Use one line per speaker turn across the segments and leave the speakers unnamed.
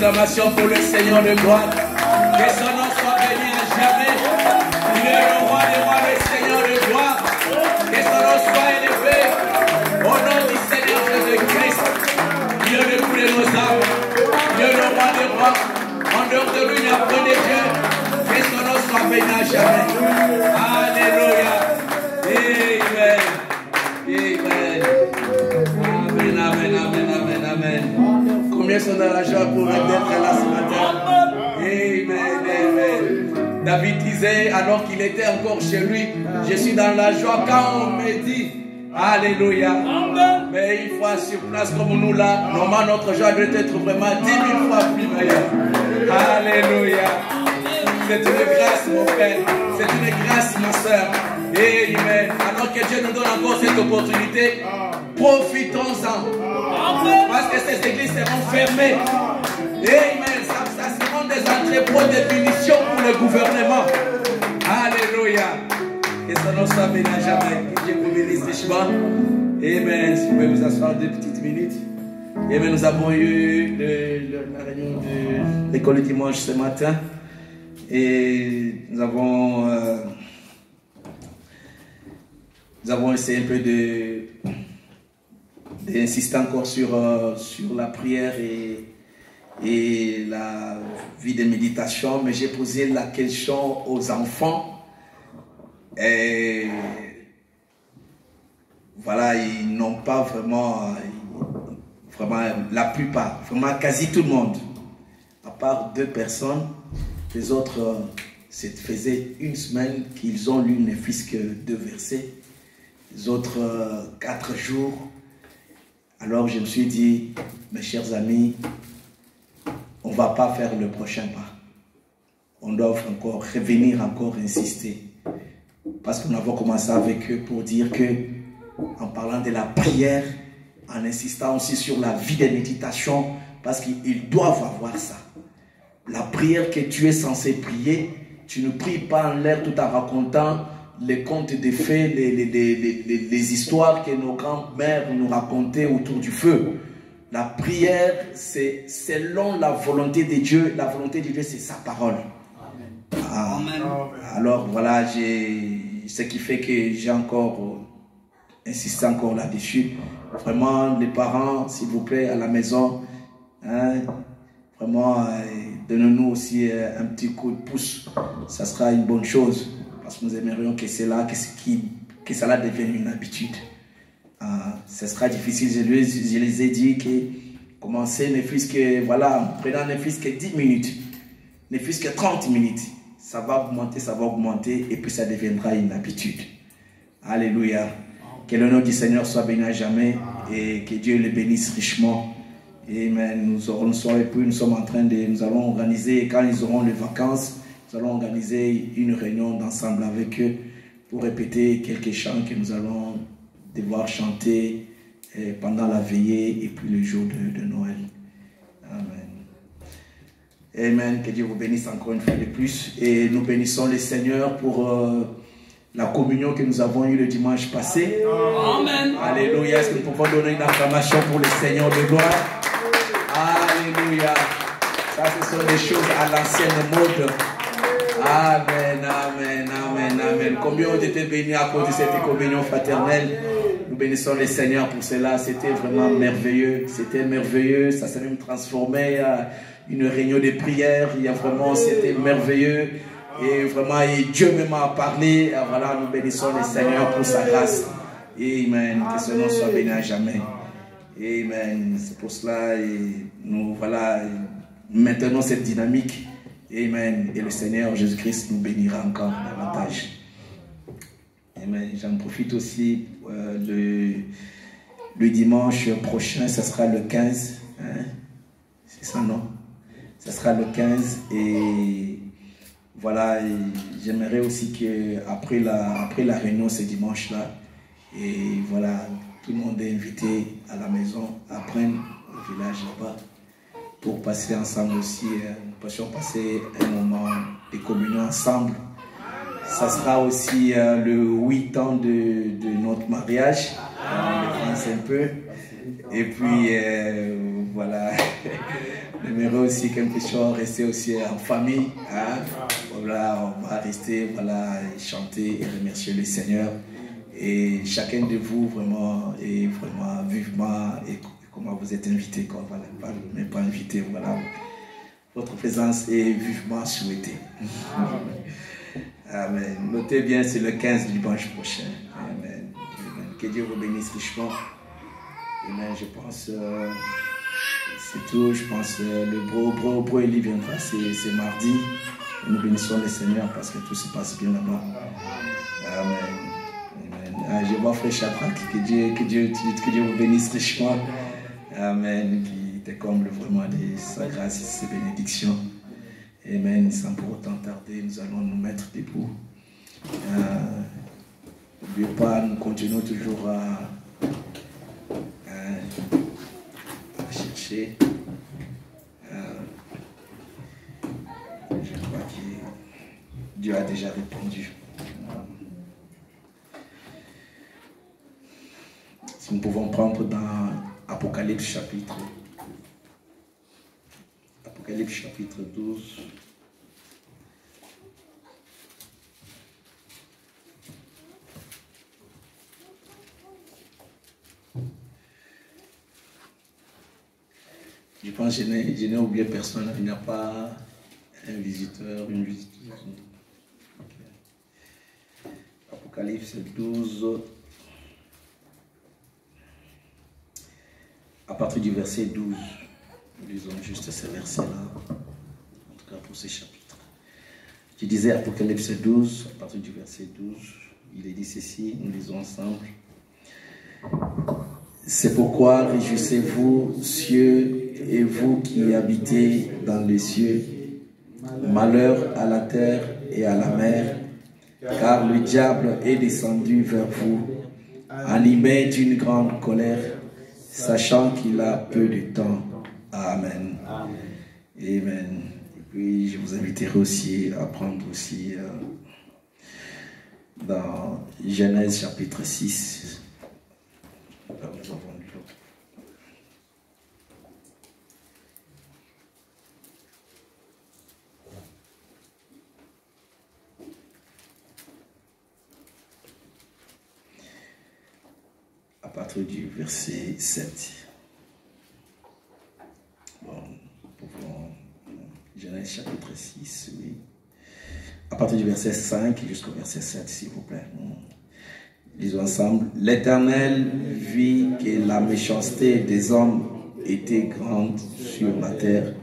acclamation pour le Seigneur de gloire. Que son nom soit béni à jamais. Il est le roi des rois, le Seigneur de gloire. Que son nom soit élevé. Au nom du Seigneur Jésus-Christ. Dieu de tous les nos âmes. Dieu le roi des rois. En dehors de lui, il n'y a pas de Dieu. Que son nom soit béni à jamais. Alléluia. Amen. Amen. Amen, amen, amen, amen. Combien sont dans la joie pour être là ce matin? Amen, amen. David disait, alors qu'il était encore chez lui, je suis dans la joie quand on me dit, alléluia. Mais il faut sur place comme nous là, normalement notre joie doit être vraiment 10 000 fois plus meilleure. Alléluia. C'est une grâce mon frère, c'est une grâce ma soeur. Amen. Alors que Dieu nous donne encore cette opportunité, profitons-en. Parce que ces églises seront fermées. Amen. Ça seront des entrepôts de punition pour le gouvernement. Alléluia. Que son nom soit béni à jamais. Que Dieu vous bénisse richement. Amen. Si vous pouvez vous asseoir 2 petites minutes. Amen. Nous avons eu la réunion de l'école du dimanche ce matin. Et nous avons essayé un peu d'insister encore sur la prière et la vie de méditation, mais j'ai posé la question aux enfants et voilà, ils n'ont pas vraiment la plupart, vraiment quasi tout le monde, à part 2 personnes, les autres, ça faisait 1 semaine qu'ils ont lu ne fût-ce que 2 versets, les autres 4 jours. Alors je me suis dit, mes chers amis, on ne va pas faire le prochain pas. On doit encore revenir, encore insister. Parce que nous avons commencé avec eux pour dire que, en parlant de la prière, en insistant aussi sur la vie de méditation, parce qu'ils doivent avoir ça. La prière que tu es censé prier, tu ne pries pas en l'air tout en racontant les contes des fées, les histoires que nos grands-mères nous racontaient autour du feu. La prière, c'est selon la volonté de Dieu. La volonté de Dieu, c'est sa parole. Amen. Alors voilà, ce qui fait que j'ai encore insisté encore là-dessus. Vraiment, les parents, s'il vous plaît, à la maison, hein, vraiment, donnez-nous aussi un petit coup de pouce. Ça sera une bonne chose. Parce que nous aimerions que cela devienne une habitude. Ce sera difficile, je les ai dit que commencer ne fût-ce que, voilà, prenant ne fût-ce que 10 minutes, ne fût-ce que 30 minutes, ça va augmenter et puis ça deviendra une habitude. Alléluia. Que le nom du Seigneur soit béni à jamais et que Dieu le bénisse richement. Amen. Nous sommes en train de, nous allons organiser, quand ils auront les vacances, nous allons organiser une réunion d'ensemble avec eux pour répéter quelques chants que nous allons devoir chanter pendant la veillée et puis le jour de Noël. Amen. Amen. Que Dieu vous bénisse encore une fois de plus. Et nous bénissons le Seigneur pour la communion que nous avons eue le dimanche passé. Amen. Alléluia. Est-ce que nous pouvons donner une acclamation pour le Seigneur de gloire? Alléluia. Ça, ce sont des choses à l'ancienne mode. Amen, amen, amen, amen. Combien ont été bénis à cause de cette communion fraternelle? Nous bénissons le Seigneur pour cela. C'était vraiment merveilleux. C'était merveilleux. Ça s'est même transformé en une réunion de prière. Il y a vraiment, c'était merveilleux. Et vraiment, et Dieu même a parlé. Et voilà, nous bénissons le Seigneur pour sa grâce. Amen. Que ce nom soit béni à jamais. Amen. C'est pour cela, et nous, voilà, maintenant cette dynamique. Amen. Et le Seigneur Jésus-Christ nous bénira encore davantage. Amen. J'en profite aussi le dimanche prochain, ce sera le 15. Hein? C'est ça, non? Ce sera le 15. Et voilà, j'aimerais aussi qu'après la réunion ce dimanche-là, et voilà, tout le monde est invité à la maison, après au village là-bas, pour passer ensemble aussi, nous puissions passer un moment de communion ensemble. Ça sera aussi le 8 ans de notre mariage, on avance un peu. Et puis, voilà, j'aimerais aussi quelque chose, rester aussi en famille. Hein? Voilà, on va rester, voilà, chanter et remercier le Seigneur. Et chacun de vous, vraiment, et vraiment, vivement, et comment vous êtes invités, quoi, voilà, même pas invité, voilà. Votre présence est vivement souhaitée. Amen. Notez bien, c'est le 15 dimanche prochain. Amen. Amen. Que Dieu vous bénisse richement. Amen. Je pense, c'est tout. Je pense, le bro Eli viendra, c'est mardi. Et nous bénissons le Seigneur parce que tout se passe bien là-bas. Amen. Amen. Ah, je vois frère Shadrach, que Dieu vous bénisse richement. Amen. Qui te comble vraiment de sa grâce et ses bénédictions. Amen. Sans pour autant tarder, nous allons nous mettre debout. N'oubliez pas, nous continuons toujours à chercher. Je crois que Dieu a déjà répondu. Si nous pouvons prendre dans Apocalypse chapitre 12. Je pense que je n'ai oublié personne. Il n'y a pas un visiteur, une visiteuse. Okay. Apocalypse 12. À partir du verset 12. Nous lisons juste ces versets-là. En tout cas pour ces chapitres. Je disais Apocalypse 12, à partir du verset 12. Il est dit ceci, nous lisons ensemble. C'est pourquoi réjouissez-vous, cieux, et vous qui habitez dans les cieux. Malheur à la terre et à la mer, car le diable est descendu vers vous, animé d'une grande colère, sachant qu'il a peu de temps. Amen. Amen. Et puis je vous inviterai aussi à prendre aussi dans Genèse chapitre 6. Là, nous avons lu l'autre. À partir du verset 7. Bon, nous pouvons. Genèse chapitre 6, oui. À partir du verset 5 jusqu'au verset 7, s'il vous plaît. Lisons ensemble. L'Éternel vit que la méchanceté des hommes était grande sur la terre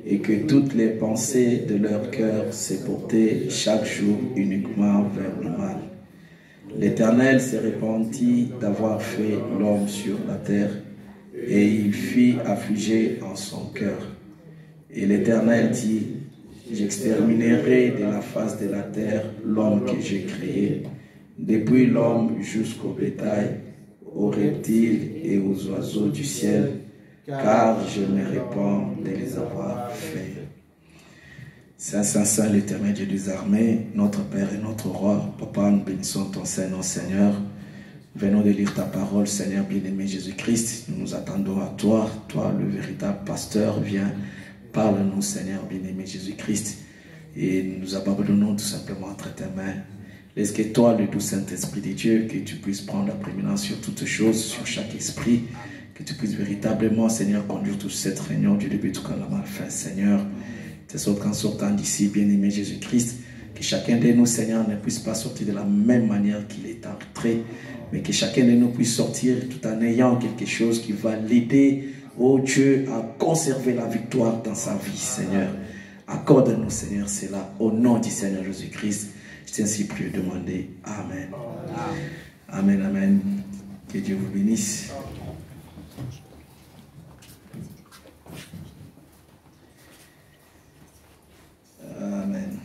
et que toutes les pensées de leur cœur se portaient chaque jour uniquement vers le mal. L'Éternel se repentit d'avoir fait l'homme sur la terre et il fit affliger en son cœur. Et l'Éternel dit, j'exterminerai de la face de la terre l'homme que j'ai créé, depuis l'homme jusqu'au bétail, aux reptiles et aux oiseaux du ciel, car je me répands de les avoir faits. Saint, Saint, Saint, l'Éternel Dieu des armées, notre Père et notre Roi, Papa, nous bénissons ton Saint-Nom, Seigneur. Venons de lire ta parole, Seigneur bien-aimé Jésus-Christ. Nous nous attendons à toi, toi le véritable pasteur. Viens, parle-nous, Seigneur bien-aimé Jésus-Christ. Et nous nous abandonnons tout simplement entre tes mains. Laisse que toi, le doux Saint-Esprit de Dieu, que tu puisses prendre la prééminence sur toutes choses, sur chaque esprit, que tu puisses véritablement, Seigneur, conduire toute cette réunion du début jusqu'à la fin, Seigneur. De sorte qu'en sortant d'ici, bien-aimé Jésus-Christ, que chacun de nous, Seigneur, ne puisse pas sortir de la même manière qu'il est entré, mais que chacun de nous puisse sortir tout en ayant quelque chose qui va l'aider, oh Dieu, à conserver la victoire dans sa vie, Seigneur. Accorde-nous, Seigneur, cela au nom du Seigneur Jésus-Christ. Je t'ai ainsi prié demander. Amen. Amen, amen. Que Dieu vous bénisse. Amen.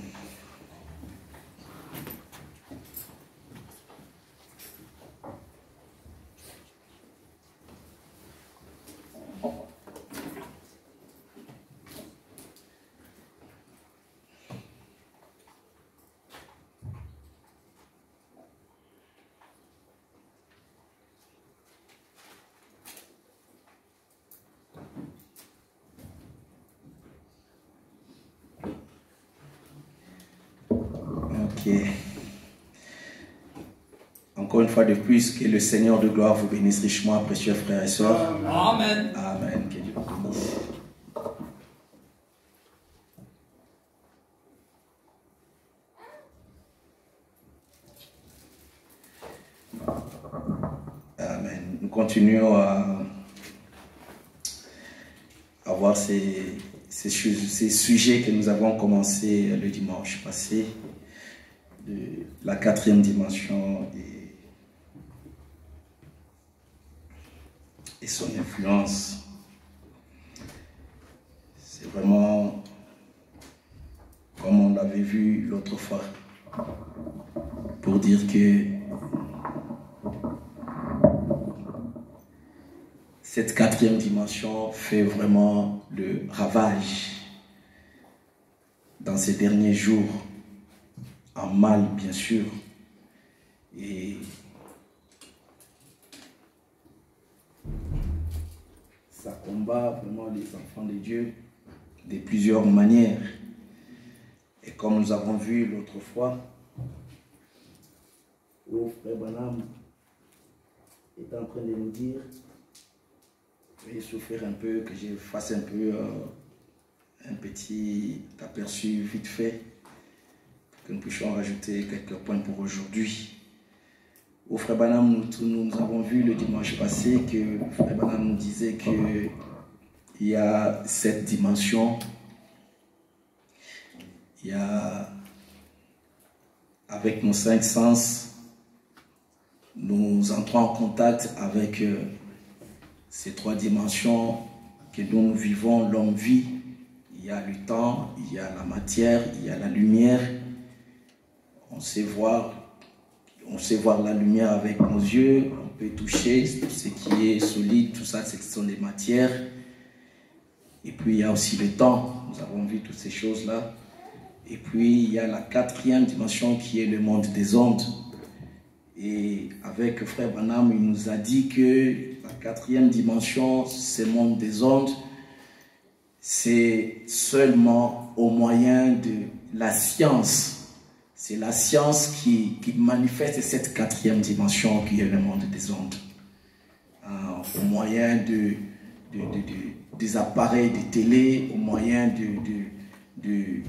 Ok. Encore une fois de plus, que le Seigneur de gloire vous bénisse richement, précieux frères et sœurs.
Amen.
Amen. Que Dieu vous bénisse. Amen. Nous continuons à voir ces sujets que nous avons commencé le dimanche passé, de la 4e dimension et son influence. C'est vraiment comme on l'avait vu l'autre fois, pour dire que cette 4e dimension fait vraiment le ravage dans ces derniers jours, en mal bien sûr, et ça combat vraiment les enfants de Dieu de plusieurs manières. Et comme nous avons vu l'autre fois, où Frère Branham est en train de nous dire, veuillez souffrir un peu, que je fasse un peu un petit aperçu vite fait, pour que nous puissions rajouter quelques points pour aujourd'hui. Au Frère Branham, nous avons vu le dimanche passé que Frère Branham nous disait qu'il y a cette dimension, il y a, avec nos 5 sens, nous entrons en contact avec ces 3 dimensions que nous vivons, l'homme vit. Il y a le temps, il y a la matière, il y a la lumière. On sait voir la lumière avec nos yeux, on peut toucher tout ce qui est solide, tout ça, ce sont des matières. Et puis il y a aussi le temps, nous avons vu toutes ces choses-là. Et puis il y a la 4e dimension qui est le monde des ondes. Et avec Frère Branham, il nous a dit que la 4e dimension, ce monde des ondes, c'est seulement au moyen de la science. C'est la science qui manifeste cette 4e dimension qui est le monde des ondes. Au moyen des appareils de télé, au moyen de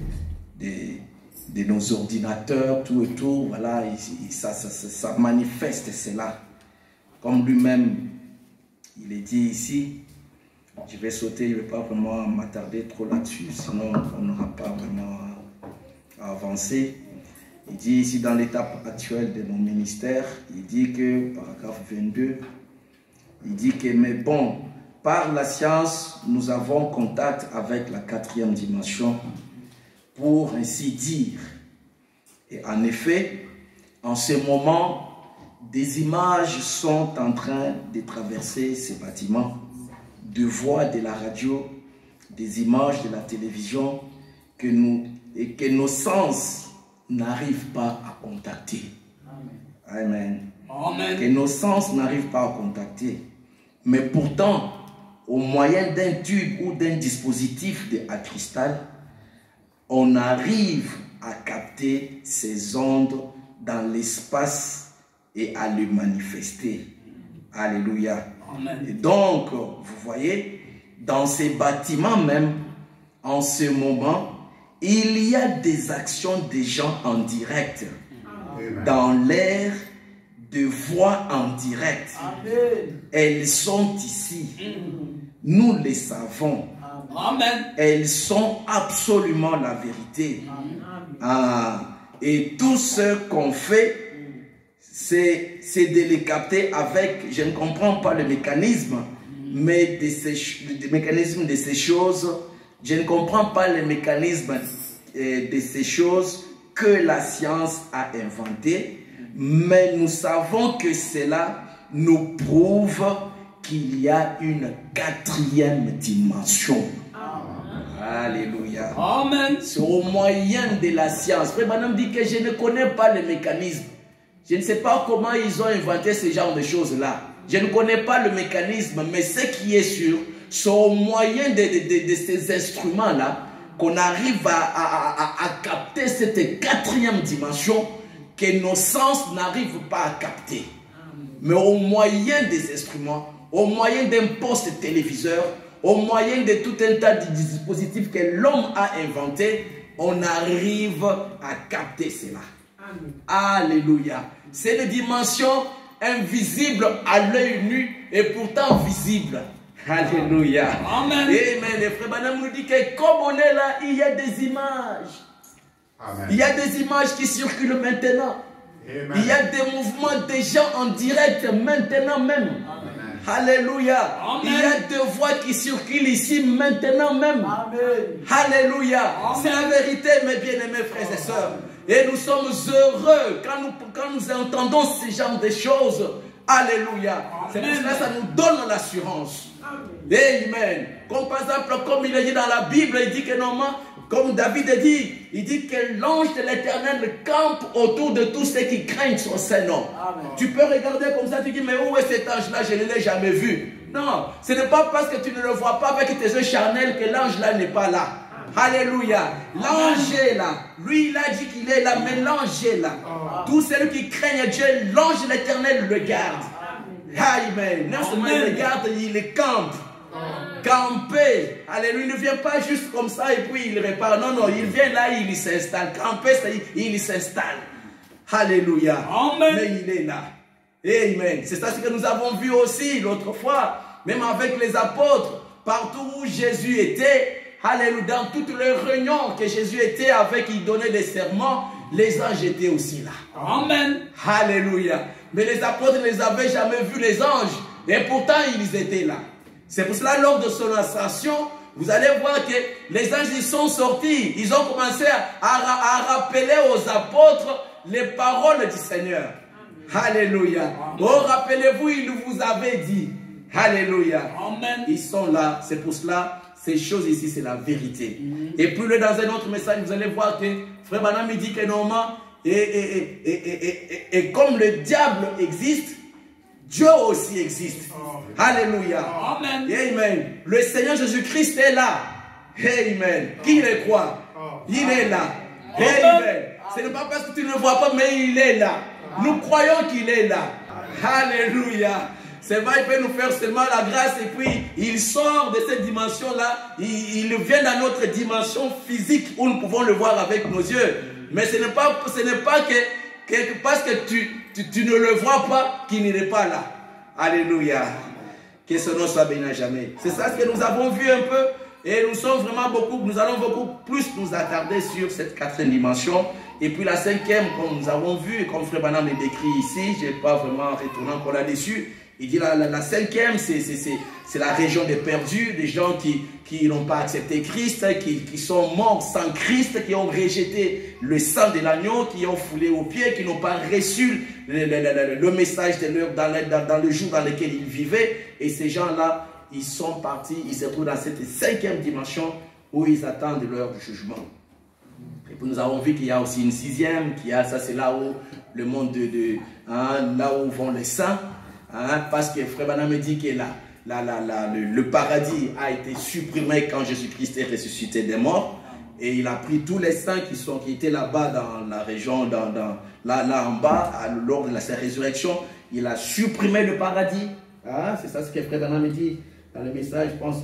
nos ordinateurs, tout et tout, voilà, ça manifeste cela. Comme lui-même, il est dit ici, je vais sauter, je ne vais pas vraiment m'attarder trop là-dessus, sinon on n'aura pas vraiment à avancer. Il dit ici dans l'étape actuelle de mon ministère, il dit que, paragraphe 22, il dit que, mais bon, par la science, nous avons contact avec la 4e dimension, pour ainsi dire. Et en effet, en ce moment, des images sont en train de traverser ces bâtiments, de voix de la radio, des images de la télévision que nos sens n'arrivent pas à contacter. Amen. Amen. Que nos sens n'arrivent pas à contacter. Mais pourtant, au moyen d'un tube ou d'un dispositif à cristal, on arrive à capter ces ondes dans l'espace et à les manifester. Alléluia. Amen. Et donc, vous voyez, dans ces bâtiments même, en ce moment, il y a des actions des gens en direct. Amen. Dans l'air, de voix en direct. Amen. Elles sont ici. Nous les savons. Amen. Elles sont absolument la vérité. Et tout ce qu'on fait, c'est de les capter avec, je ne comprends pas le mécanisme, mais le mécanisme de ces choses, je ne comprends pas le mécanisme de ces choses que la science a inventé, mais nous savons que cela nous prouve qu'il y a une 4e dimension. Alléluia. Amen. C'est au moyen de la science. Frère Branham dit que je ne connais pas le mécanisme. Je ne sais pas comment ils ont inventé ce genre de choses-là. Je ne connais pas le mécanisme, mais ce qui est sûr, c'est au moyen de ces instruments-là qu'on arrive à capter cette quatrième dimension que nos sens n'arrivent pas à capter. Mais au moyen des instruments, au moyen d'un poste téléviseur, au moyen de tout un tas de dispositifs que l'homme a inventés, on arrive à capter cela. Amen. Alléluia. C'est une dimension invisible à l'œil nu et pourtant visible. Alléluia. Amen. Amen. Le frère Branham nous dit que comme on est là, il y a des images. Amen. Il y a des images qui circulent maintenant. Amen. Il y a des mouvements des gens en direct maintenant même. Amen. Alléluia. Amen. Il y a des voix qui circulent ici maintenant même. Amen. Alléluia. C'est la vérité, mes bien-aimés frères et sœurs. Et nous sommes heureux quand nous entendons ce genre de choses. Alléluia. C'est pour cela que ça nous donne l'assurance. Amen. Comme par exemple, comme il est dit dans la Bible, il dit que normalement, comme David a dit, il dit que l'ange de l'Éternel campe autour de tous ceux qui craignent son Saint-Nom. Tu peux regarder comme ça, tu dis, mais où est cet ange-là? Je ne l'ai jamais vu. Non, ce n'est pas parce que tu ne le vois pas avec tes yeux charnels que l'ange-là n'est pas là. Alléluia. L'ange est là. Lui, il a dit qu'il est là, mais l'ange est là. Tous ceux qui craignent Dieu, l'ange de l'Éternel le garde. Amen. Non seulement il le garde, il le campe. Camper. Alléluia. Il ne vient pas juste comme ça et puis il répare. Non, non, il vient là, il s'installe. Camper, il s'installe. Alléluia. Amen. Mais il est là. Amen. C'est ça ce que nous avons vu aussi l'autre fois. Même avec les apôtres. Partout où Jésus était. Alléluia. Dans toutes les réunions que Jésus était avec, il donnait des serments. Les anges étaient aussi là. Amen. Alléluia. Mais les apôtres ne les avaient jamais vus, les anges. Et pourtant, ils étaient là. C'est pour cela, lors de son ascension, vous allez voir que les anges, ils sont sortis. Ils ont commencé à rappeler aux apôtres les paroles du Seigneur. Amen. Alléluia. Oh, rappelez-vous, il vous avait dit. Alléluia. Amen. Ils sont là. C'est pour cela, ces choses ici, c'est la vérité. Et puis, dans un autre message, vous allez voir que Frère Branham me dit que normalement, et comme le diable existe, Dieu aussi existe. Alléluia. Amen. Amen. Le Seigneur Jésus-Christ est là. Amen. Qui le croit? Il est là. Amen. Ce n'est pas parce que tu ne le vois pas, mais il est là. Nous croyons qu'il est là. Alléluia. C'est vrai, il peut nous faire seulement la grâce et puis il sort de cette dimension-là. Il vient dans notre dimension physique où nous pouvons le voir avec nos yeux. Mais ce n'est pas que parce que tu ne le vois pas qu'il n'est pas là. Alléluia. Que ce nom soit béni à jamais. C'est ça ce que nous avons vu un peu. Et nous allons beaucoup plus nous attarder sur cette quatrième dimension. Et puis la cinquième, comme nous avons vu, et comme Frère Branham le décrit ici, je n'ai pas vraiment retourné encore là-dessus. Il dit la cinquième, c'est la région des perdus, des gens qui n'ont pas accepté Christ, qui sont morts sans Christ, qui ont rejeté le sang de l'agneau, qui ont foulé aux pieds, qui n'ont pas reçu le message de l'heure dans le jour dans lequel ils vivaient. Et ces gens-là, ils sont partis, ils se trouvent dans cette cinquième dimension où ils attendent leur jugement. Et puis nous avons vu qu'il y a aussi une sixième, ça c'est là où le monde là où vont les saints. Parce que Frère Branham me dit que le paradis a été supprimé quand Jésus-Christ est ressuscité des morts. Et il a pris tous les saints qui étaient là-bas dans la région, là en bas, lors de sa résurrection. Il a supprimé le paradis. C'est ça ce que Frère Branham me dit dans le message, je pense,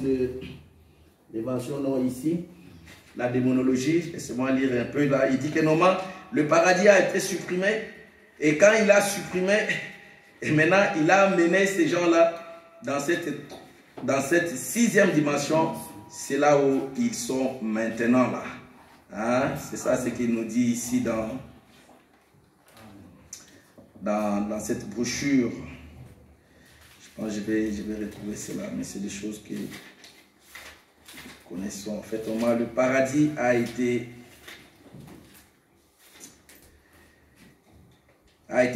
l'évangile non ici. La démonologie, laissez-moi lire un peu là. Il dit que normalement, le paradis a été supprimé. Et quand il a supprimé... Et maintenant, il a amené ces gens-là dans cette sixième dimension. C'est là où ils sont maintenant là. C'est ça ce qu'il nous dit ici dans cette brochure. Je pense que je vais retrouver cela, mais c'est des choses que nous connaissons. En fait, au moins, le paradis a été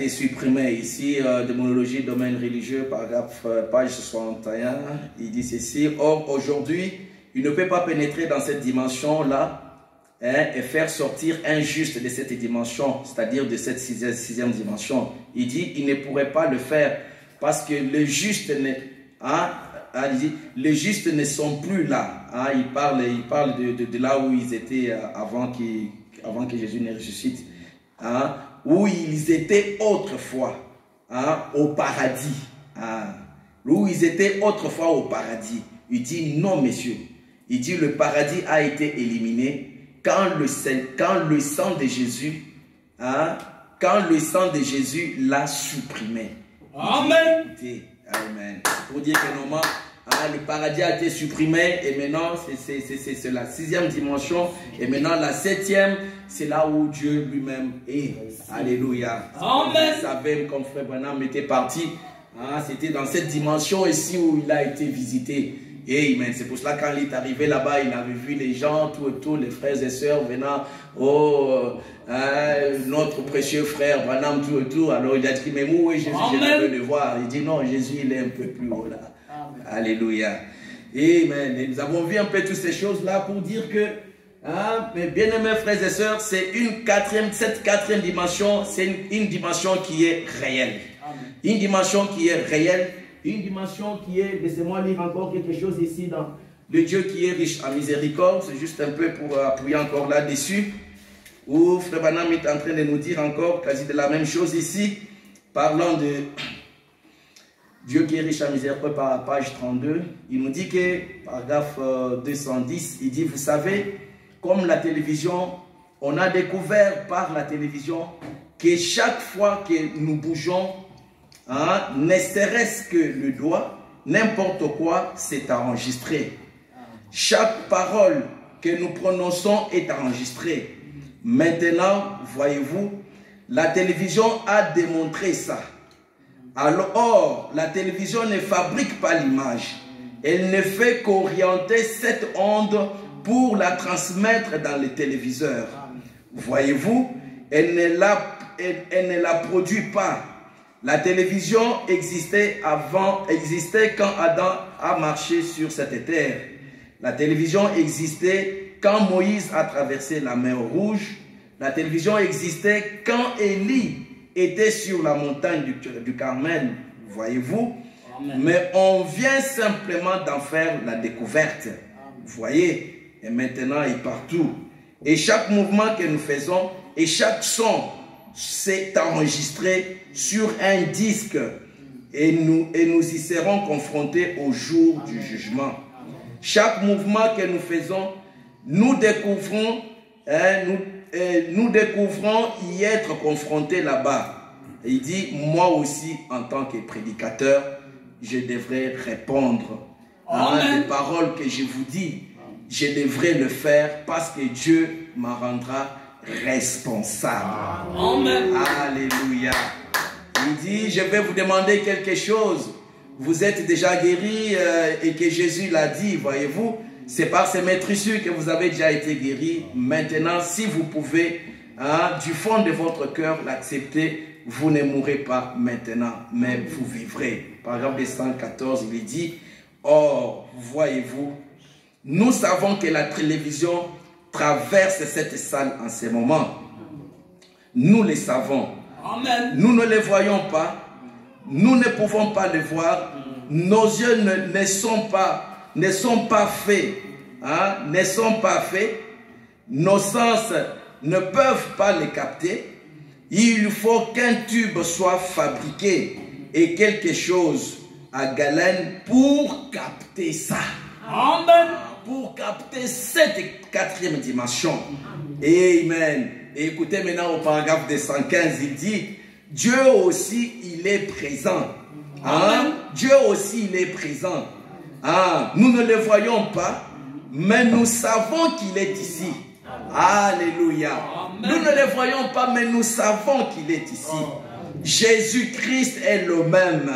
supprimé. Ici, démonologie, domaine religieux, paragraphe, page 61, il dit ceci. Or, aujourd'hui, il ne peut pas pénétrer dans cette dimension-là et faire sortir un juste de cette dimension, c'est-à-dire de cette sixième dimension. Il dit, il ne pourrait pas le faire parce que le juste il dit, les justes ne sont plus là. Hein, il parle de là où ils étaient avant que Jésus ne ressuscite. Hein, où ils étaient autrefois, hein, au paradis. Hein, où ils étaient autrefois au paradis. Il dit non, messieurs. Il dit le paradis a été éliminé quand le sang de Jésus, hein, quand le sang de Jésus l'a supprimé.
Amen.
Amen. Pour dire que normalement, le paradis a été supprimé et maintenant c'est la 6e dimension et maintenant la 7e, c'est là où Dieu lui-même est. Alléluia.
Amen.
Vous savez, comme frère Branham était parti, hein, c'était dans cette dimension ici où il a été visité. Amen. C'est pour cela quand il est arrivé là-bas, il avait vu les gens, tous les frères et sœurs venant, notre précieux frère Branham, tout. Alors il a dit, mais où est Jésus? Je veux le voir. Il dit, non, Jésus, il est un peu plus haut là. Amen. Alléluia. Amen. Et nous avons vu un peu toutes ces choses-là pour dire que, hein, mes bien-aimés frères et sœurs, c'est cette quatrième dimension, c'est une dimension qui est réelle. Amen. Une dimension qui est réelle. Une dimension qui est, laissez-moi lire encore quelque chose ici dans le Dieu qui est riche en miséricorde. C'est juste un peu pour appuyer encore là-dessus. Où Frère Branham est en train de nous dire encore quasi de la même chose ici. Parlant de Dieu qui est riche en miséricorde par la page 32. Il nous dit que, paragraphe 210, il dit, vous savez, comme la télévision, on a découvert par la télévision que chaque fois que nous bougeons, hein, ne serait-ce que le doigt, n'importe quoi, c'est enregistré. Chaque parole que nous prononçons est enregistrée. Maintenant, voyez-vous, la télévision a démontré ça. Alors, la télévision ne fabrique pas l'image. Elle ne fait qu'orienter cette onde pour la transmettre dans les téléviseurs. Voyez-vous, elle ne la produit pas. La télévision existait quand Adam a marché sur cette terre. La télévision existait quand Moïse a traversé la mer Rouge. La télévision existait quand Élie était sur la montagne du Carmel. Voyez-vous? Mais on vient simplement d'en faire la découverte. Vous voyez? Et maintenant, il est partout. Et chaque mouvement que nous faisons et chaque son, c'est enregistré sur un disque et nous y serons confrontés au jour du jugement. Chaque mouvement que nous faisons, nous découvrons y être confrontés là-bas. Il dit, moi aussi, en tant que prédicateur, je devrais répondre à des paroles que je vous dis. Je devrais le faire parce que Dieu m'en rendra responsable.
Amen.
Alléluia. Il dit, je vais vous demander quelque chose. Vous êtes déjà guéris et que Jésus l'a dit, voyez-vous. C'est par ces maîtrisures que vous avez déjà été guéris. Maintenant, si vous pouvez, du fond de votre cœur, l'accepter, vous ne mourrez pas maintenant, mais vous vivrez. Paragraphe 214, il dit, or, voyez-vous, nous savons que la télévision traverse cette salle en ce moment. Nous le savons.
Amen.
Nous ne les voyons pas. Nous ne pouvons pas les voir. Nos yeux ne sont pas faits. Ne sont pas faits. Nos sens ne peuvent pas les capter. Il faut qu'un tube soit fabriqué et quelque chose à galène pour capter ça.
Amen.
Pour capter cette quatrième dimension. Amen. Et écoutez maintenant au paragraphe 215, il dit, Dieu aussi, il est présent. Dieu aussi, il est présent. Nous ne le voyons pas, mais nous savons qu'il est ici. Alléluia. Nous ne le voyons pas, mais nous savons qu'il est ici. Jésus-Christ est le même.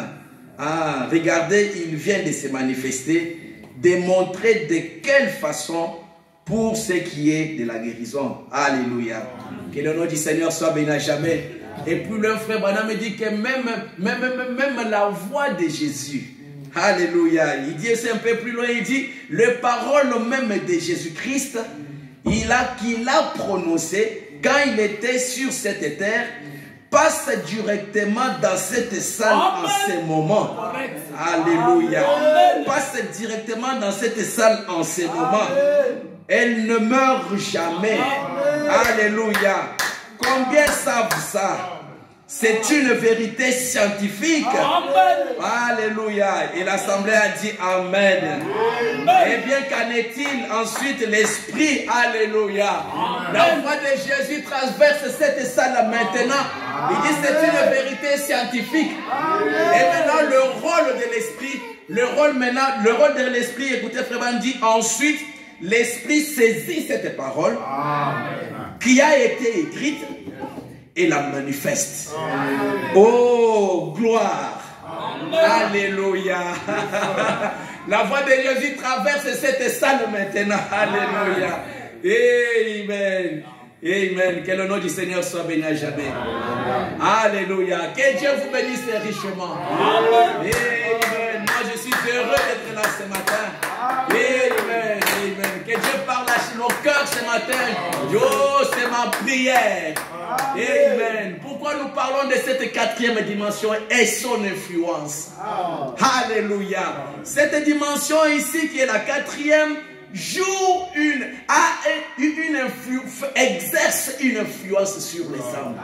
Regardez, il vient de se manifester, démontrer de quelle façon pour ce qui est de la guérison. Alléluia. Que le nom du Seigneur soit béni à jamais. Et puis le frère Branham me dit que même la voix de Jésus, alléluia, il dit, c'est un peu plus loin, il dit, les paroles même de Jésus-Christ, qu'il a prononcé quand il était sur cette terre, passe directement dans cette salle en ce moment.
Correct.
Alléluia.
Amen.
Passe directement dans cette salle en ce moment. Elle ne meurt jamais. Alléluia. Combien savent ça? C'est une vérité scientifique.
Amen.
Alléluia. Et l'assemblée a dit Amen. Et bien qu'en est-il ensuite l'esprit? Alléluia. La voix de Jésus transverse cette salle maintenant. Il dit c'est une vérité scientifique. Et maintenant le rôle de l'esprit, le rôle de l'esprit, écoutez frère, dit ensuite l'esprit saisit cette parole qui a été écrite et la manifeste. Oh, gloire. Alléluia. La voix de Jésus traverse cette salle maintenant. Alléluia. Amen. Amen. Que le nom du Seigneur soit béni à jamais. Alléluia. Que Dieu vous bénisse richement. Amen. Moi, je suis heureux d'être là ce matin. Amen. Amen. Que Dieu parle à nos cœurs ce matin. Oh, c'est ma prière. Amen. Pourquoi nous parlons de cette quatrième dimension et son influence? Alléluia. Cette dimension ici qui est la quatrième exerce une influence sur les âmes.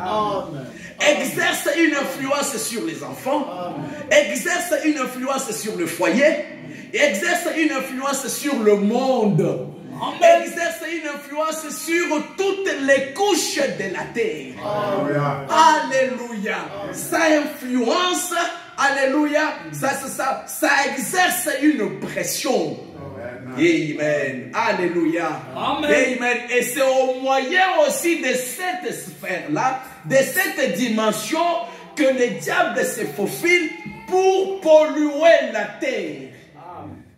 Exerce une influence sur les enfants. Exerce une influence sur le foyer. Exerce une influence sur le monde. Exerce une influence sur toutes les couches de la terre. Alléluia. Ça influence, alléluia, ça exerce une pression. Amen. Alléluia. Amen. Amen. Et c'est au moyen aussi de cette sphère-là, de cette dimension, que le diable se faufile pour polluer la terre.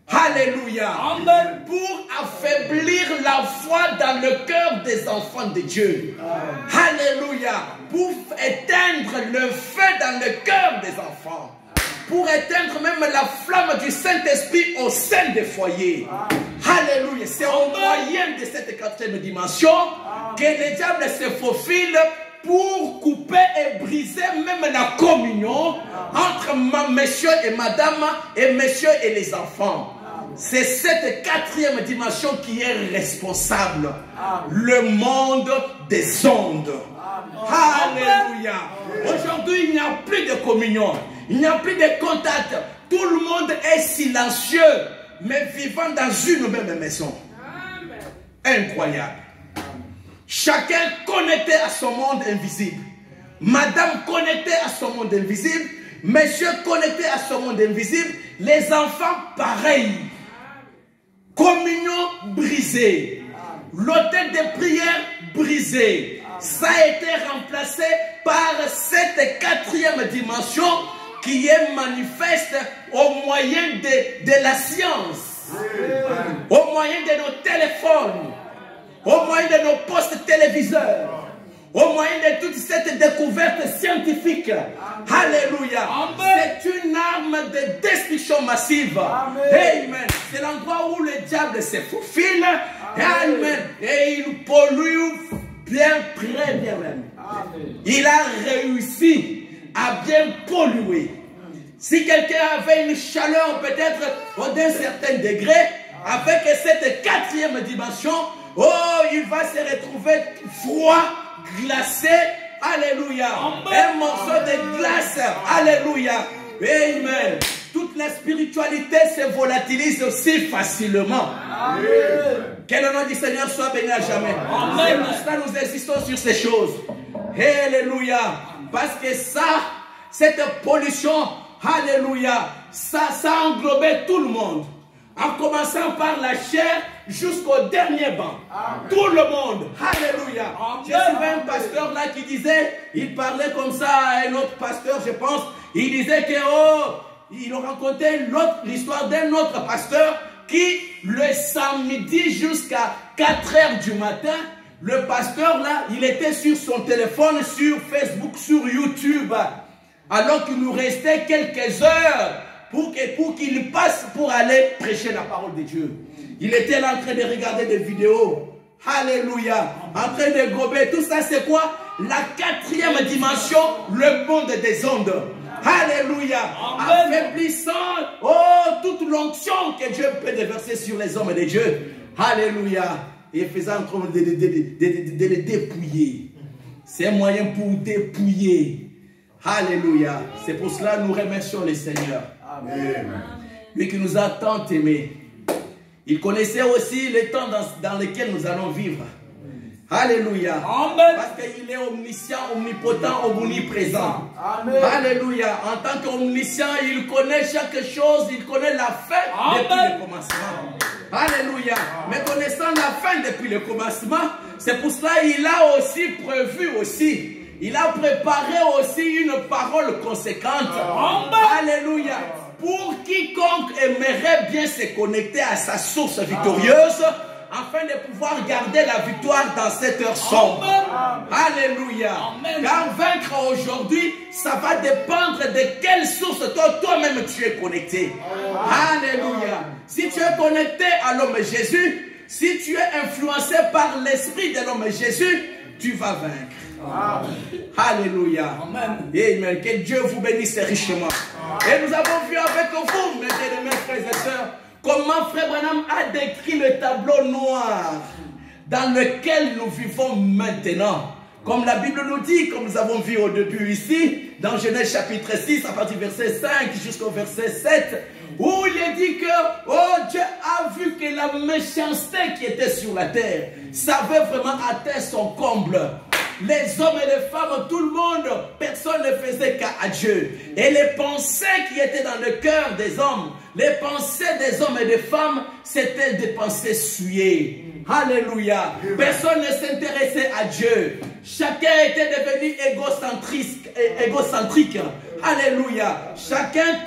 Alléluia. Amen. Pour affaiblir la foi dans le cœur des enfants de Dieu. Alléluia. Pour éteindre le feu dans le cœur des enfants. Pour éteindre même la flamme du Saint-Esprit au sein des foyers. Alléluia. C'est au moyen de cette quatrième dimension que le diable se faufile pour couper et briser même la communion entre monsieur et madame et monsieur et les enfants. C'est cette quatrième dimension qui est responsable. Le monde des ondes. Alléluia. Aujourd'hui, il n'y a plus de communion. Il n'y a plus de contact. Tout le monde est silencieux, mais vivant dans une même maison. Incroyable. Chacun connecté à son monde invisible. Madame connectée à son monde invisible. Monsieur connecté à son monde invisible. Les enfants pareil. Communion brisée. L'autel de prière brisé. Ça a été remplacé par cette quatrième dimension qui est manifeste au moyen de la science. Au moyen de nos téléphones. Au moyen de nos postes téléviseurs, au moyen de toute cette découverte scientifique. Alléluia. C'est une arme de destruction massive. Amen. C'est l'endroit où le diable se faufile. Amen. Et il pollue bien près d'elle-même. Il a réussi à bien polluer. Si quelqu'un avait une chaleur peut-être d'un certain degré, avec cette quatrième dimension, oh, il va se retrouver froid, glacé. Alléluia. Un morceau de glace. Alléluia. Amen. Toute la spiritualité se volatilise aussi facilement. Amen. Que le nom du Seigneur soit béni à jamais. Amen. Pour cela, nous insistons sur ces choses. Alléluia. Parce que ça, cette pollution, alléluia, ça englobait tout le monde. En commençant par la chair jusqu'au dernier banc. Tout le monde. Alléluia. J'ai trouvé un pasteur là qui disait, il parlait comme ça à un autre pasteur, je pense. Il disait que, oh, il racontait l'histoire d'un autre pasteur qui, le samedi jusqu'à 4 h du matin, le pasteur là, il était sur son téléphone, sur Facebook, sur YouTube, alors qu'il nous restait quelques heures pour qu'il passe pour aller prêcher la parole de Dieu. Il était là en train de regarder des vidéos. Alléluia. En train de gober. Tout ça, c'est quoi? la quatrième dimension, le monde des ondes. Alléluia. Affaiblissant, toute l'onction que Dieu peut déverser sur les hommes de Dieu. Alléluia. Et faisant en train de les dépouiller. C'est un moyen pour dépouiller. Alléluia. C'est pour cela que nous remercions le Seigneur. Amen. Lui qui nous a tant aimés. Il connaissait aussi le temps dans lequel nous allons vivre. Alléluia. Amen. Parce qu'il est omniscient, omnipotent, omniprésent. Amen. Alléluia. En tant qu'omniscient, il connaît chaque chose, il connaît la fin depuis le commencement. Alléluia. Mais connaissant la fin depuis le commencement, c'est pour cela qu'il a aussi prévu aussi. Il a préparé aussi une parole conséquente. Amen. Alléluia. Pour quiconque aimerait bien se connecter à sa source victorieuse, afin de pouvoir garder la victoire dans cette heure sombre. Alléluia. Car vaincre aujourd'hui, ça va dépendre de quelle source toi-même tu es connecté. Alléluia. Si tu es connecté à l'homme Jésus, si tu es influencé par l'esprit de l'homme Jésus, tu vas vaincre. Alléluia. Amen. Que Dieu vous bénisse richement. Et nous avons vu avec vous, mes frères et sœurs, comment Frère Branham a décrit le tableau noir dans lequel nous vivons maintenant. Comme la Bible nous dit, comme nous avons vu au début ici, dans Genèse chapitre 6, à partir du verset 5 jusqu'au verset 7, où il est dit que Dieu a vu que la méchanceté qui était sur la terre, ça avait vraiment atteint son comble. Les hommes et les femmes, tout le monde, personne ne faisait qu'à Dieu. Et les pensées qui étaient dans le cœur des hommes, les pensées des hommes et des femmes, c'était des pensées souillées. Alléluia. Personne ne s'intéressait à Dieu. Chacun était devenu égocentrique. Alléluia. Chacun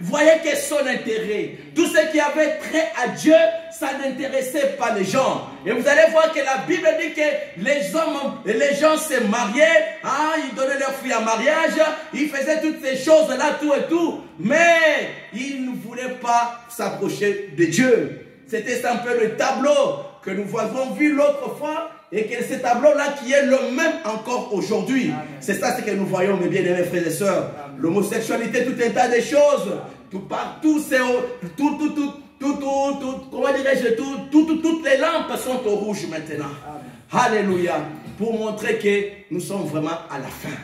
voyait que son intérêt. Tout ce qui avait trait à Dieu, ça n'intéressait pas les gens. Et vous allez voir que la Bible dit que les gens se mariaient, ils donnaient leur fille en mariage, ils faisaient toutes ces choses-là, tout et tout. Mais ils ne voulaient pas s'approcher de Dieu. C'était un peu le tableau que nous avons vu l'autre fois. Et que ce tableau-là qui est le même encore aujourd'hui. C'est ça ce que nous voyons, mes bien-aimés frères et sœurs. L'homosexualité, tout un tas de choses. Tout partout, c'est comment dirais-je, toutes les lampes sont au rouge maintenant. Alléluia. Pour montrer que nous sommes vraiment à la fin.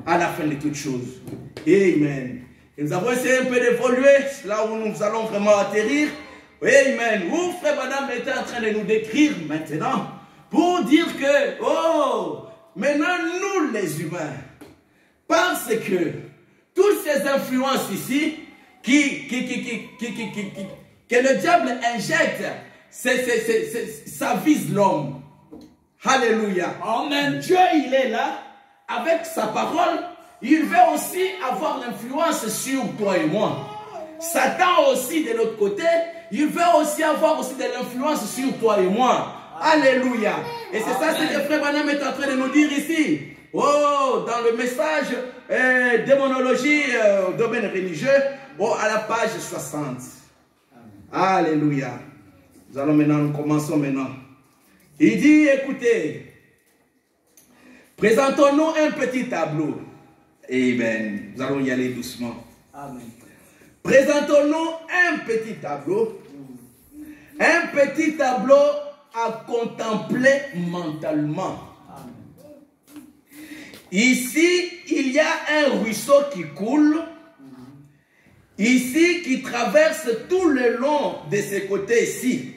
À la fin de toutes choses. Amen. Et nous avons essayé un peu d'évoluer, là où nous allons vraiment atterrir. Amen. Où Frère Madame était en train de nous décrire maintenant. Pour dire que, maintenant nous les humains, parce que toutes ces influences ici, que le diable injecte, ça vise l'homme. Alléluia. Amen. Dieu, il est là, avec sa parole, il veut aussi avoir l'influence sur toi et moi. Satan aussi, de l'autre côté, il veut aussi avoir aussi de l'influence sur toi et moi. Alléluia. Et c'est ça ce que Frère Branham est en train de nous dire ici. Dans le message démonologie, domaine religieux, à la page 60. Alléluia. Nous commençons maintenant. Il dit, écoutez, présentons-nous un petit tableau. Amen. Nous allons y aller doucement. Amen. Présentons-nous un petit tableau. Un petit tableau à contempler mentalement. Ici, il y a un ruisseau qui coule. Ici, qui traverse tout le long de ce côté-ci.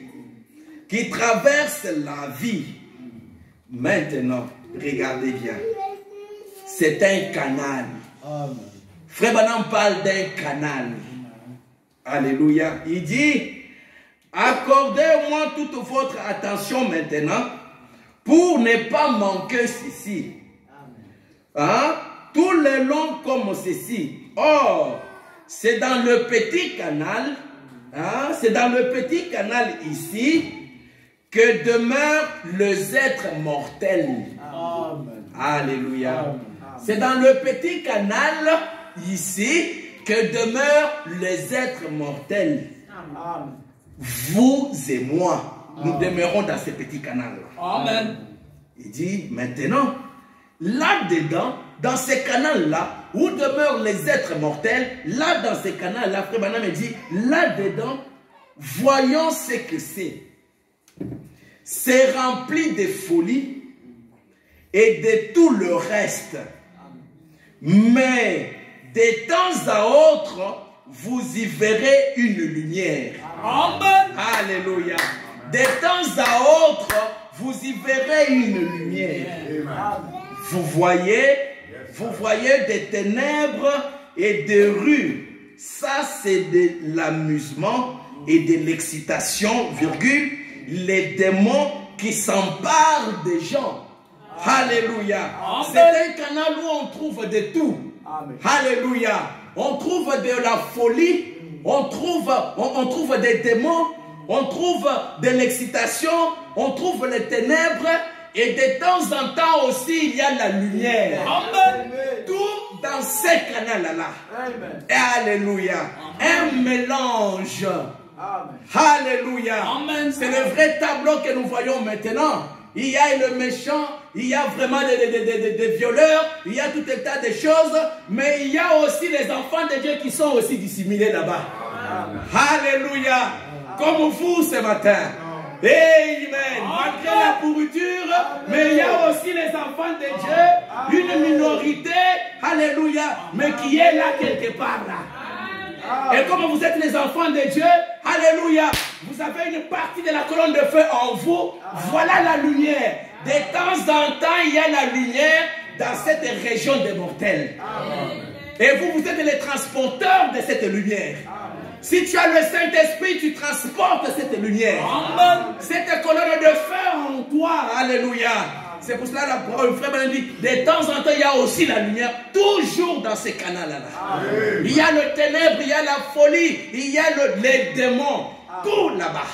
Qui traverse la vie. Maintenant, regardez bien. C'est un canal. Frère Branham parle d'un canal. Alléluia. Il dit, accordez-moi toute votre attention maintenant pour ne pas manquer ceci. Tout le long comme ceci. Or, c'est dans le petit canal, c'est dans le petit canal ici que demeurent les êtres mortels. Amen. Alléluia. C'est dans le petit canal ici que demeurent les êtres mortels. Amen. Vous et moi, nous demeurons dans ce petit canal. Amen. Il dit, maintenant, là-dedans, dans ces canals-là, où demeurent les êtres mortels, là, dans ces canals-là, Frère Branham me dit, là-dedans, voyons ce que c'est. C'est rempli de folie et de tout le reste. Mais, de temps à autre, vous y verrez une lumière.
Amen.
Alléluia. De temps à autre, vous y verrez une lumière. Vous voyez des ténèbres et des rues. Ça, c'est de l'amusement et de l'excitation, virgule, les démons qui s'emparent des gens. Alléluia. C'est un canal où on trouve de tout. Alléluia. On trouve de la folie, on trouve des démons, on trouve de l'excitation, on trouve les ténèbres, et de temps en temps aussi il y a la lumière.
Amen.
Tout dans ces canaux-là. Alléluia. Un mélange. Alléluia. C'est le vrai tableau que nous voyons maintenant. Il y a le méchant, il y a vraiment des violeurs, il y a tout un tas de choses, mais il y a aussi les enfants de Dieu qui sont aussi dissimulés là-bas. Alléluia. Comme vous ce matin. Amen. Malgré la pourriture, mais il y a aussi les enfants de Dieu, une minorité, alléluia, mais qui est là quelque part là. Et comme vous êtes les enfants de Dieu, alléluia, vous avez une partie de la colonne de feu en vous, voilà la lumière. De temps en temps, il y a la lumière dans cette région des mortels. Et vous, vous êtes les transporteurs de cette lumière. Si tu as le Saint-Esprit, tu transportes cette lumière. Amen. Cette colonne de feu en toi. Alléluia. C'est pour cela que le frère me dit, de temps en temps, il y a aussi la lumière, toujours dans ces canaux-là. Il y a le ténèbre, il y a la folie, il y a les démons, tout là-bas.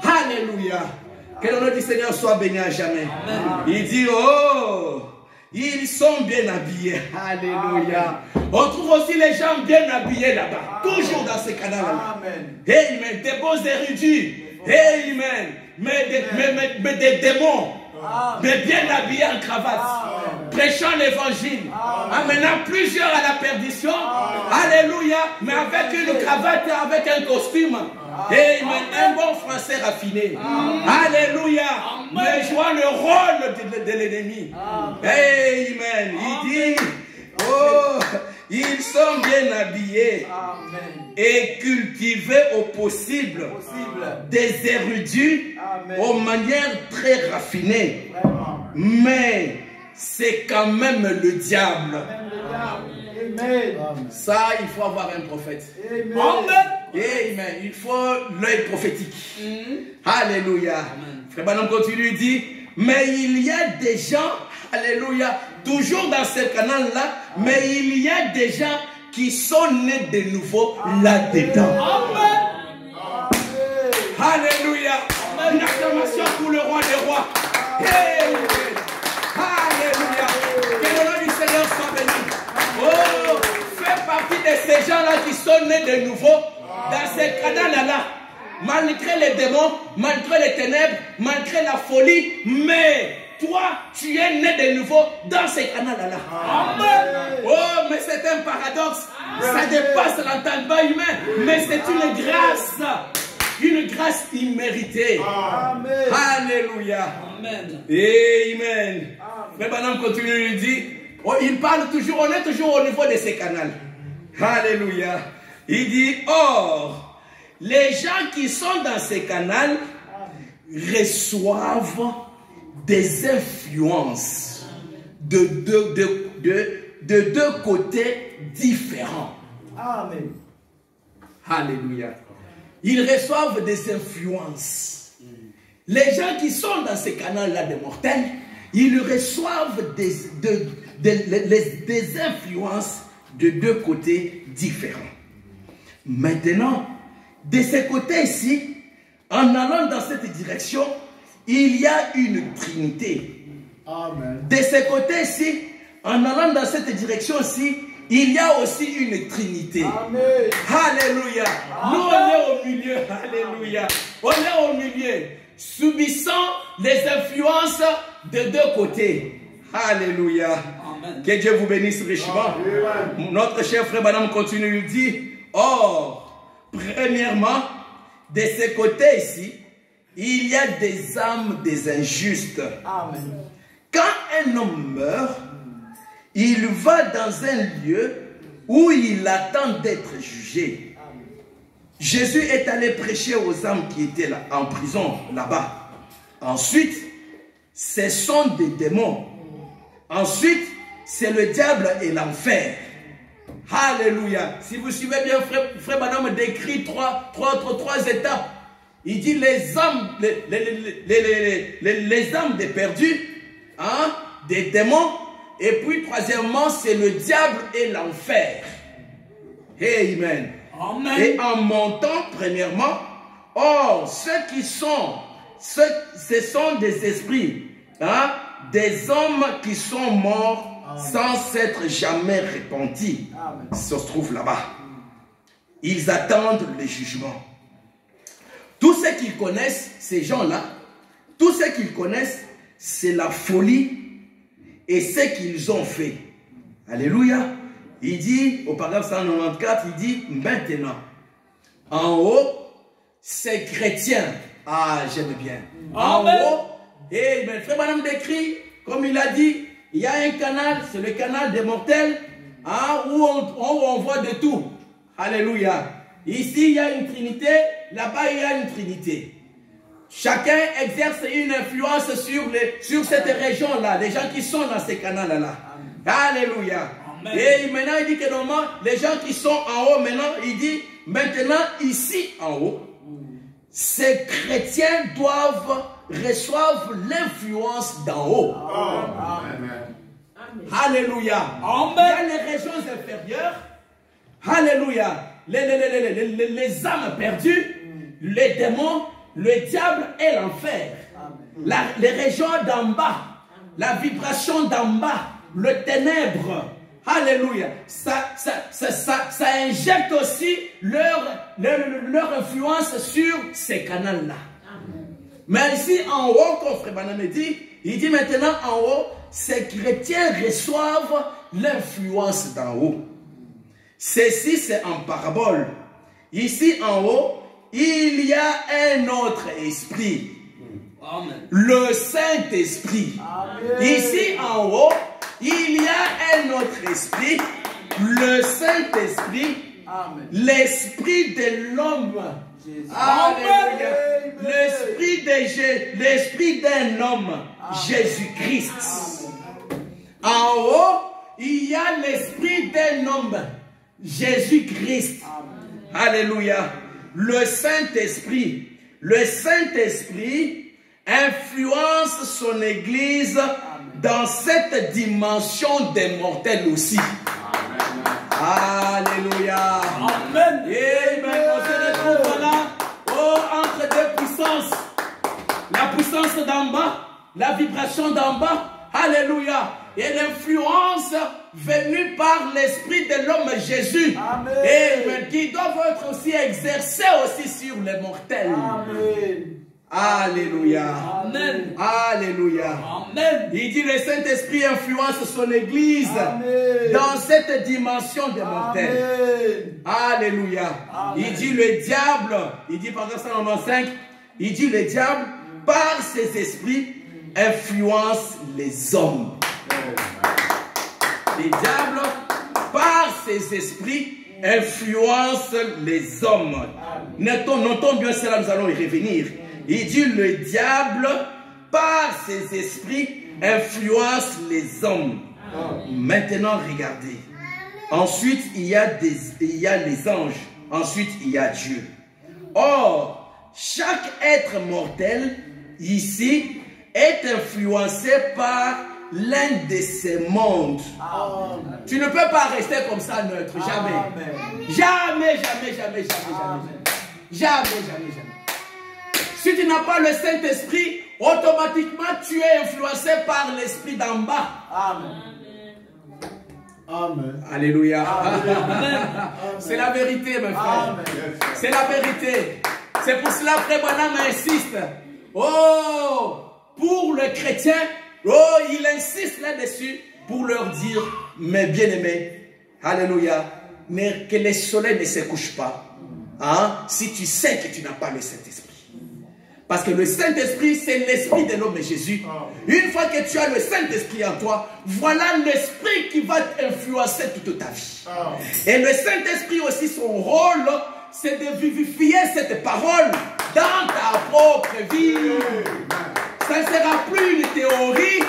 Alléluia. Que le nom du Seigneur soit béni à jamais. Amen. Il dit, oh, ils sont bien habillés. Alléluia. On trouve aussi les gens bien habillés là-bas. Toujours dans ces canaux-là. Amen. Des beaux érudits. Amen. Mais des démons. Mais bien habillés en cravate. Prêchant l'évangile. Amenant plusieurs à la perdition. Alléluia. Mais avec une cravate, avec un costume. Amen. Un bon français raffiné. Alléluia. Mais jouant le rôle de l'ennemi. Amen. Il dit, oh, ils sont bien habillés. Et cultivés au possible. Des érudits aux manières très raffinées. Mais c'est quand même le diable. Ça, il faut avoir un prophète. Amen. Il faut l'œil prophétique. Alléluia. Frère Branham continue, il dit, mais il y a des gens, alléluia, toujours dans ce canal-là, mais il y a des gens qui sont nés de nouveau là-dedans. Alléluia. Une acclamation pour le roi des rois. Alléluia. Que le nom du Seigneur soit béni. Oh, fais partie de ces gens-là qui sont nés de nouveau dans ces canaux-là. Malgré les démons, malgré les ténèbres, malgré la folie, mais toi, tu es né de nouveau dans ces canaux-là. Oh, mais c'est un paradoxe. Ça dépasse l'entendement humain, mais c'est une grâce imméritée. Alléluia. Amen. Mais maintenant, continue, il dit, oh, il parle toujours, on est toujours au niveau de ces canaux. Alléluia. Il dit, or, les gens qui sont dans ces canaux reçoivent des influences de deux côtés différents. Amen. Alléluia. Ils reçoivent des influences. Les gens qui sont dans ces canaux-là de mortels, ils reçoivent des influences de deux côtés différents. Maintenant, de ce côté ici, en allant dans cette direction, il y a une trinité. Amen. De ce côté ici, en allant dans cette direction-ci, il y a aussi une trinité. Amen. Alléluia. Amen. Nous, on est au milieu. Alléluia. On est au milieu, subissant les influences de deux côtés. Alléluia.
Amen.
Que Dieu vous bénisse richement. Notre cher frère Branham continue, il dit, or, premièrement, de ce côté ici, il y a des âmes des injustes.
Amen.
Quand un homme meurt, il va dans un lieu où il attend d'être jugé. Jésus est allé prêcher aux âmes qui étaient là, en prison, là-bas. Ensuite, ce sont des démons. Ensuite, c'est le diable et l'enfer. Alléluia. Si vous suivez bien, frère Branham décrit trois étapes. Il dit les âmes, les âmes des perdus, hein, des démons. Et puis, troisièmement, c'est le diable et l'enfer. Amen.
Amen.
Et en montant, premièrement, or, ceux qui sont, ce sont des esprits, hein, des hommes qui sont morts sans s'être jamais repentis. Ça se trouve là-bas. Ils attendent le jugement. Tout ce qu'ils connaissent, ces gens-là, tout ce qu'ils connaissent, c'est la folie et ce qu'ils ont fait. Alléluia. Il dit, au paragraphe 194, il dit, maintenant, en haut, c'est chrétien. Ah, j'aime bien. En haut, et le frère Branham décrit, comme il a dit, il y a un canal, c'est le canal des mortels, hein, où on voit de tout. Alléluia. Ici, il y a une trinité, là-bas, il y a une trinité. Chacun exerce une influence sur cette région-là, les gens qui sont dans ces canaux-là. Alléluia. Amen. Et maintenant, il dit que normalement, les gens qui sont en haut, maintenant, il dit, maintenant, ici, en haut, ces chrétiens doivent recevoir l'influence d'en haut.
Amen.
Alléluia.
Amen.
Il y a les régions inférieures. Alléluia. Les âmes perdues, les démons, le diable et l'enfer. Les régions d'en bas, la vibration d'en bas, le ténèbre. Alléluia. Ça injecte aussi leur influence sur ces canaux-là. Mais ici, en haut, comme Frère Branham dit, il dit maintenant en haut, ces chrétiens reçoivent l'influence d'en haut. Ceci, c'est en parabole. Ici, en haut, il y a un autre esprit.
Amen.
Le Saint-Esprit. Ici, en haut, il y a un autre esprit. Le Saint-Esprit. L'esprit de l'homme. Alléluia. L'esprit d'un homme. Jésus-Christ. En haut, il y a l'esprit d'un homme. Jésus-Christ. Alléluia. Le Saint-Esprit. Le Saint-Esprit influence son église dans cette dimension des mortels aussi. Alléluia.
Amen.
Et maintenant, on se retrouve là, entre deux puissances. La puissance d'en bas, la vibration d'en bas. Alléluia. Et l'influence venue par l'esprit de l'homme Jésus.
Amen.
Et qui doivent être aussi exercés aussi sur les mortels.
Amen.
Alléluia.
Amen.
Alléluia.
Amen.
Il dit le Saint-Esprit influence son église.
Amen.
Dans cette dimension des mortels.
Amen.
Alléluia.
Amen.
Il dit le diable, il dit par exemple 195, il dit le diable par ses esprits influence les hommes. Le diable par ses esprits influence les hommes. Notons bien cela, nous allons y revenir. Il dit le diable par ses esprits influence les hommes. Maintenant regardez. Ensuite il y a les anges. Ensuite il y a Dieu. Or chaque être mortel ici est influencé par l'un de ces mondes.
Amen.
Tu ne peux pas rester comme ça neutre. Jamais.
Amen.
Jamais, jamais, jamais, jamais, jamais. Jamais. Si tu n'as pas le Saint-Esprit, automatiquement tu es influencé par l'esprit d'en bas.
Amen. Amen.
Alléluia.
Amen.
C'est la vérité, mes frères.
Amen.
C'est la vérité. C'est pour cela que Frère Branham insiste. Oh, pour le chrétien, oh, il insiste là-dessus pour leur dire, mes bien-aimés, alléluia, mais que le soleil ne se couche pas, hein, si tu sais que tu n'as pas le Saint-Esprit. Parce que le Saint-Esprit, c'est l'Esprit de l'homme Jésus. Une fois que tu as le Saint-Esprit en toi, voilà l'Esprit qui va t'influencer toute ta vie. Et le Saint-Esprit aussi, son rôle, c'est de vivifier cette parole dans ta propre vie. Ça ne sera plus une théorie.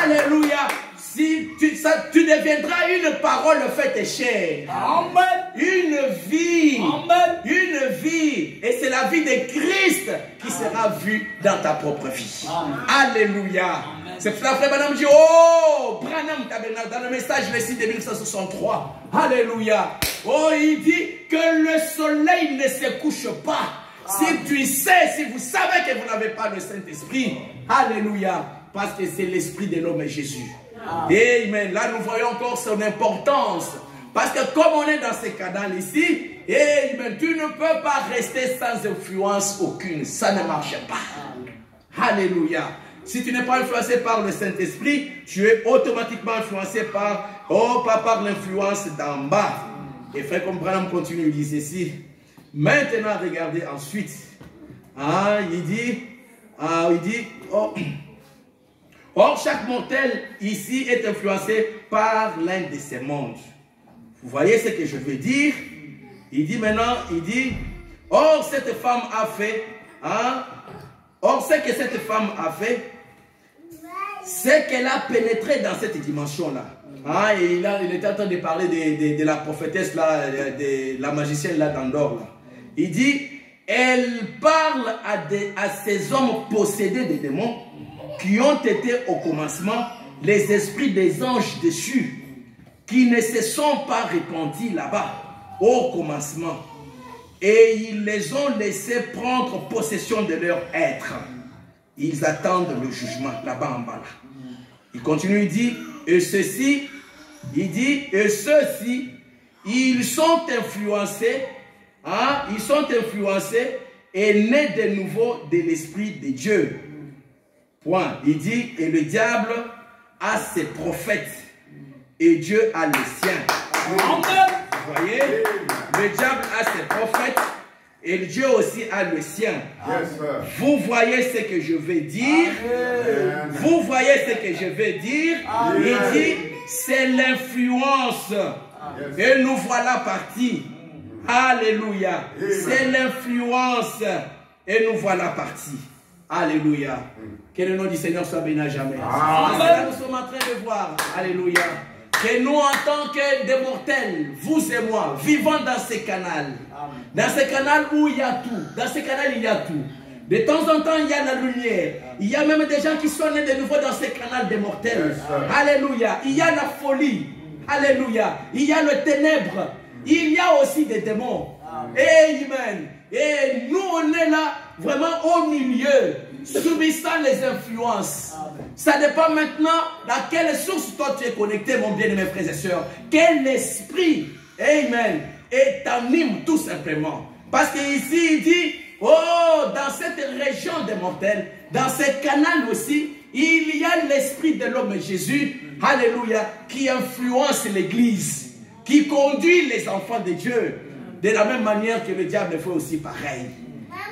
Alléluia. Si tu deviendras une parole faite chair.
Amen.
Une vie.
Amen.
Une vie. Et c'est la vie de Christ qui sera vue dans ta propre vie. Amen. Alléluia. C'est pour ça que frère Branham dit, oh, Branham Tabernacle, dans le message récit de 1963. Alléluia. Oh, il dit que le soleil ne se couche pas. Si tu sais, si vous savez que vous n'avez pas le Saint-Esprit, alléluia, parce que c'est l'Esprit de l'homme Jésus. Amen. Là, nous voyons encore son importance. Parce que comme on est dans ce canal ici, amen, tu ne peux pas rester sans influence aucune. Ça ne marche pas. Alléluia. Si tu n'es pas influencé par le Saint-Esprit, tu es automatiquement influencé par, oh, pas par l'influence d'en bas. Et frère, comme Branham continue, il dit ceci. Maintenant, regardez ensuite. Ah, il dit, oh, or, chaque mortel ici est influencé par l'un de ces mondes. Vous voyez ce que je veux dire? Il dit maintenant, il dit, or, cette femme a fait, hein, or, ce que cette femme a fait, c'est qu'elle a pénétré dans cette dimension-là. Ah, et il était en train de parler de la prophétesse, là, de la magicienne là d'Andorre. Il dit, elle parle à ces hommes possédés des démons qui ont été au commencement les esprits des anges déchus, qui ne se sont pas répandus là-bas au commencement. Et ils les ont laissés prendre possession de leur être. Ils attendent le jugement là-bas en bas. Là. Il continue, il dit, et ceux-ci, ils sont influencés, hein, ils sont influencés et nés de nouveau de l'Esprit de Dieu. Point. Il dit, et le diable a ses prophètes et Dieu a les siens.
Amen.
Vous voyez, le diable a ses prophètes et Dieu aussi a le sien.
Yes,
vous voyez ce que je veux dire?
Amen.
Vous voyez ce que je veux dire?
Amen.
Il dit, c'est l'influence. Et nous voilà partis. Alléluia. C'est l'influence. Et nous voilà partis. Alléluia. Que le nom du Seigneur soit béni à jamais.
Amen.
Là, nous sommes en train de voir. Alléluia. Que nous, en tant que des mortels, vous et moi, vivons dans ce canal. Dans ce canal où il y a tout. Dans ce canal, il y a tout. De temps en temps, il y a la lumière. Il y a même des gens qui sont nés de nouveau dans ce canal des mortels. Alléluia. Il y a la folie. Alléluia. Il y a le ténèbre. Il y a aussi des démons. Amen. Et nous, on est là, vraiment au milieu, subissant les influences. Ça dépend maintenant à quelle source toi tu es connecté, mon bien-aimé frères et sœurs. Quel esprit, amen, et t'anime tout simplement. Parce qu'ici, il dit, oh, dans cette région des mortels, dans ce canal aussi, il y a l'esprit de l'homme Jésus, alléluia, qui influence l'église, qui conduit les enfants de Dieu, de la même manière que le diable fait aussi pareil.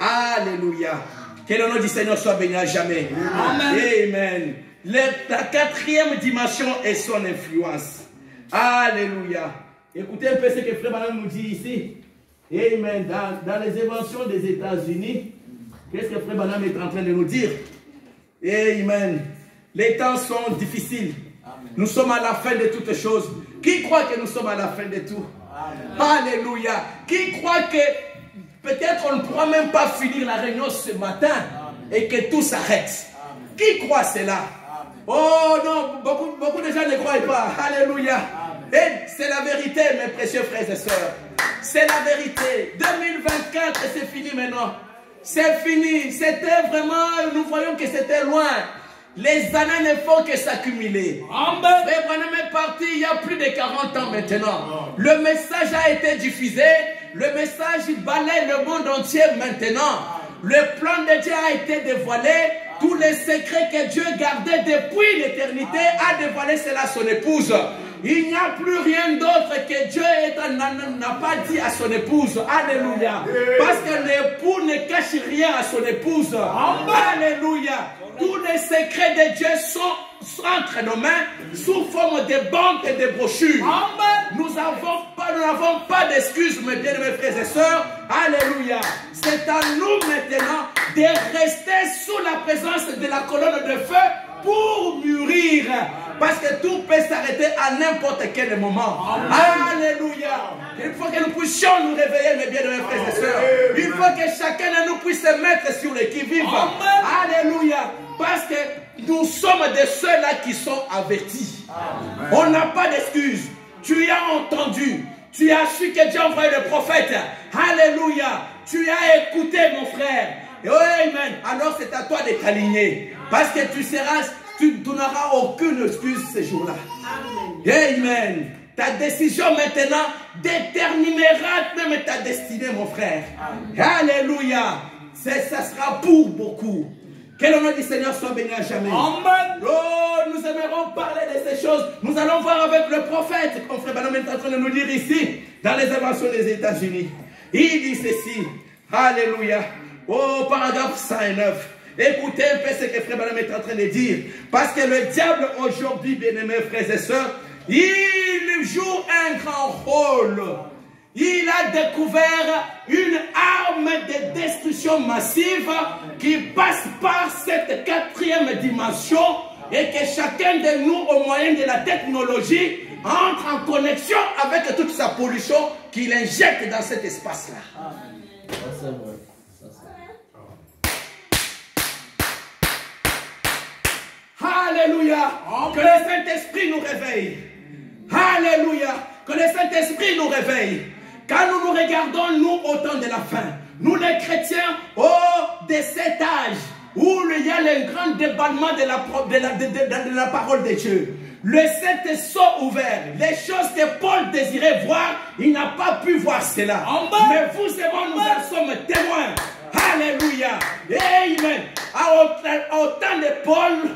Alléluia. Que le nom du Seigneur soit béni à jamais. Amen. Amen. La quatrième dimension est son influence. Alléluia. Écoutez un peu ce que Frère Branham nous dit ici. Amen. Dans les inventions des États-Unis, qu'est-ce que Frère Branham est en train de nous dire? Amen. Les temps sont difficiles. Amen. Nous sommes à la fin de toutes choses. Qui croit que nous sommes à la fin de tout? Amen. Alléluia. Qui croit que peut-être on ne pourra même pas finir la réunion ce matin? Amen. Et que tout s'arrête? Qui croit cela? Amen. Oh non, beaucoup de gens ne croient pas. Alléluia. Et c'est la vérité, mes précieux frères et sœurs. C'est la vérité. 2024, c'est fini maintenant. C'est fini. C'était vraiment, nous voyons que c'était loin. Les années ne font que s'accumuler. Frère Branham est parti il y a plus de 40 ans maintenant. Le message a été diffusé. Le message balaye le monde entier maintenant. Le plan de Dieu a été dévoilé Tous les secrets que Dieu gardait depuis l'éternité a dévoilé cela à son épouse. Il n'y a plus rien d'autre que Dieu n'a pas dit à son épouse. Alléluia. Parce que l'époux ne cache rien à son épouse. Alléluia. Tous les secrets de Dieu sont entre nos mains sous forme de banques et de brochures. Nous n'avons pas d'excuses, mes bien-aimés frères et sœurs. Alléluia. C'est à nous maintenant de rester sous la présence de la colonne de feu pour mûrir. Parce que tout peut s'arrêter à n'importe quel moment. Alléluia. Il faut que nous puissions nous réveiller, mes bien-aimés frères et sœurs. Il faut que chacun de nous puisse se mettre sur le qui-vive. Alléluia. Parce que nous sommes de ceux-là qui sont avertis. On n'a pas d'excuses. Tu as entendu. Tu as su que Dieu a envoyé le prophète. Alléluia. Tu as écouté, mon frère. Et oh, amen. Alors c'est à toi de t'aligner. Parce que tu n'auras aucune excuse ce jour-là. Amen. Ta décision maintenant déterminera même ta destinée, mon frère. Alléluia. Ça sera pour beaucoup. Que le nom du Seigneur soit béni à jamais. Amen. Oh, nous aimerons parler de ces choses. Nous allons voir avec le prophète, comme Frère Branham est en train de nous dire ici, dans les inventions des États-Unis. Il dit ceci. Alléluia. Oh, paragraphe 109. Écoutez un peu ce que Frère Branham est en train de dire. Parce que le diable aujourd'hui, bien-aimés frères et sœurs, il joue un grand rôle. Il a découvert une arme de destruction massive qui passe par cette quatrième dimension et que chacun de nous, au moyen de la technologie, entre en connexion avec toute sa pollution qu'il injecte dans cet espace-là.
Ça c'est vrai.
Alléluia. Que le Saint-Esprit nous réveille. Alléluia. Que le Saint-Esprit nous réveille. Quand nous nous regardons, nous, au temps de la fin, nous les chrétiens, de cet âge, où il y a le grand déballement de la parole de Dieu, le sept sont ouverts, les choses que Paul désirait voir, il n'a pas pu voir cela. Mais vous et moi, nous en sommes témoins. Alléluia. Amen. Au temps de Paul,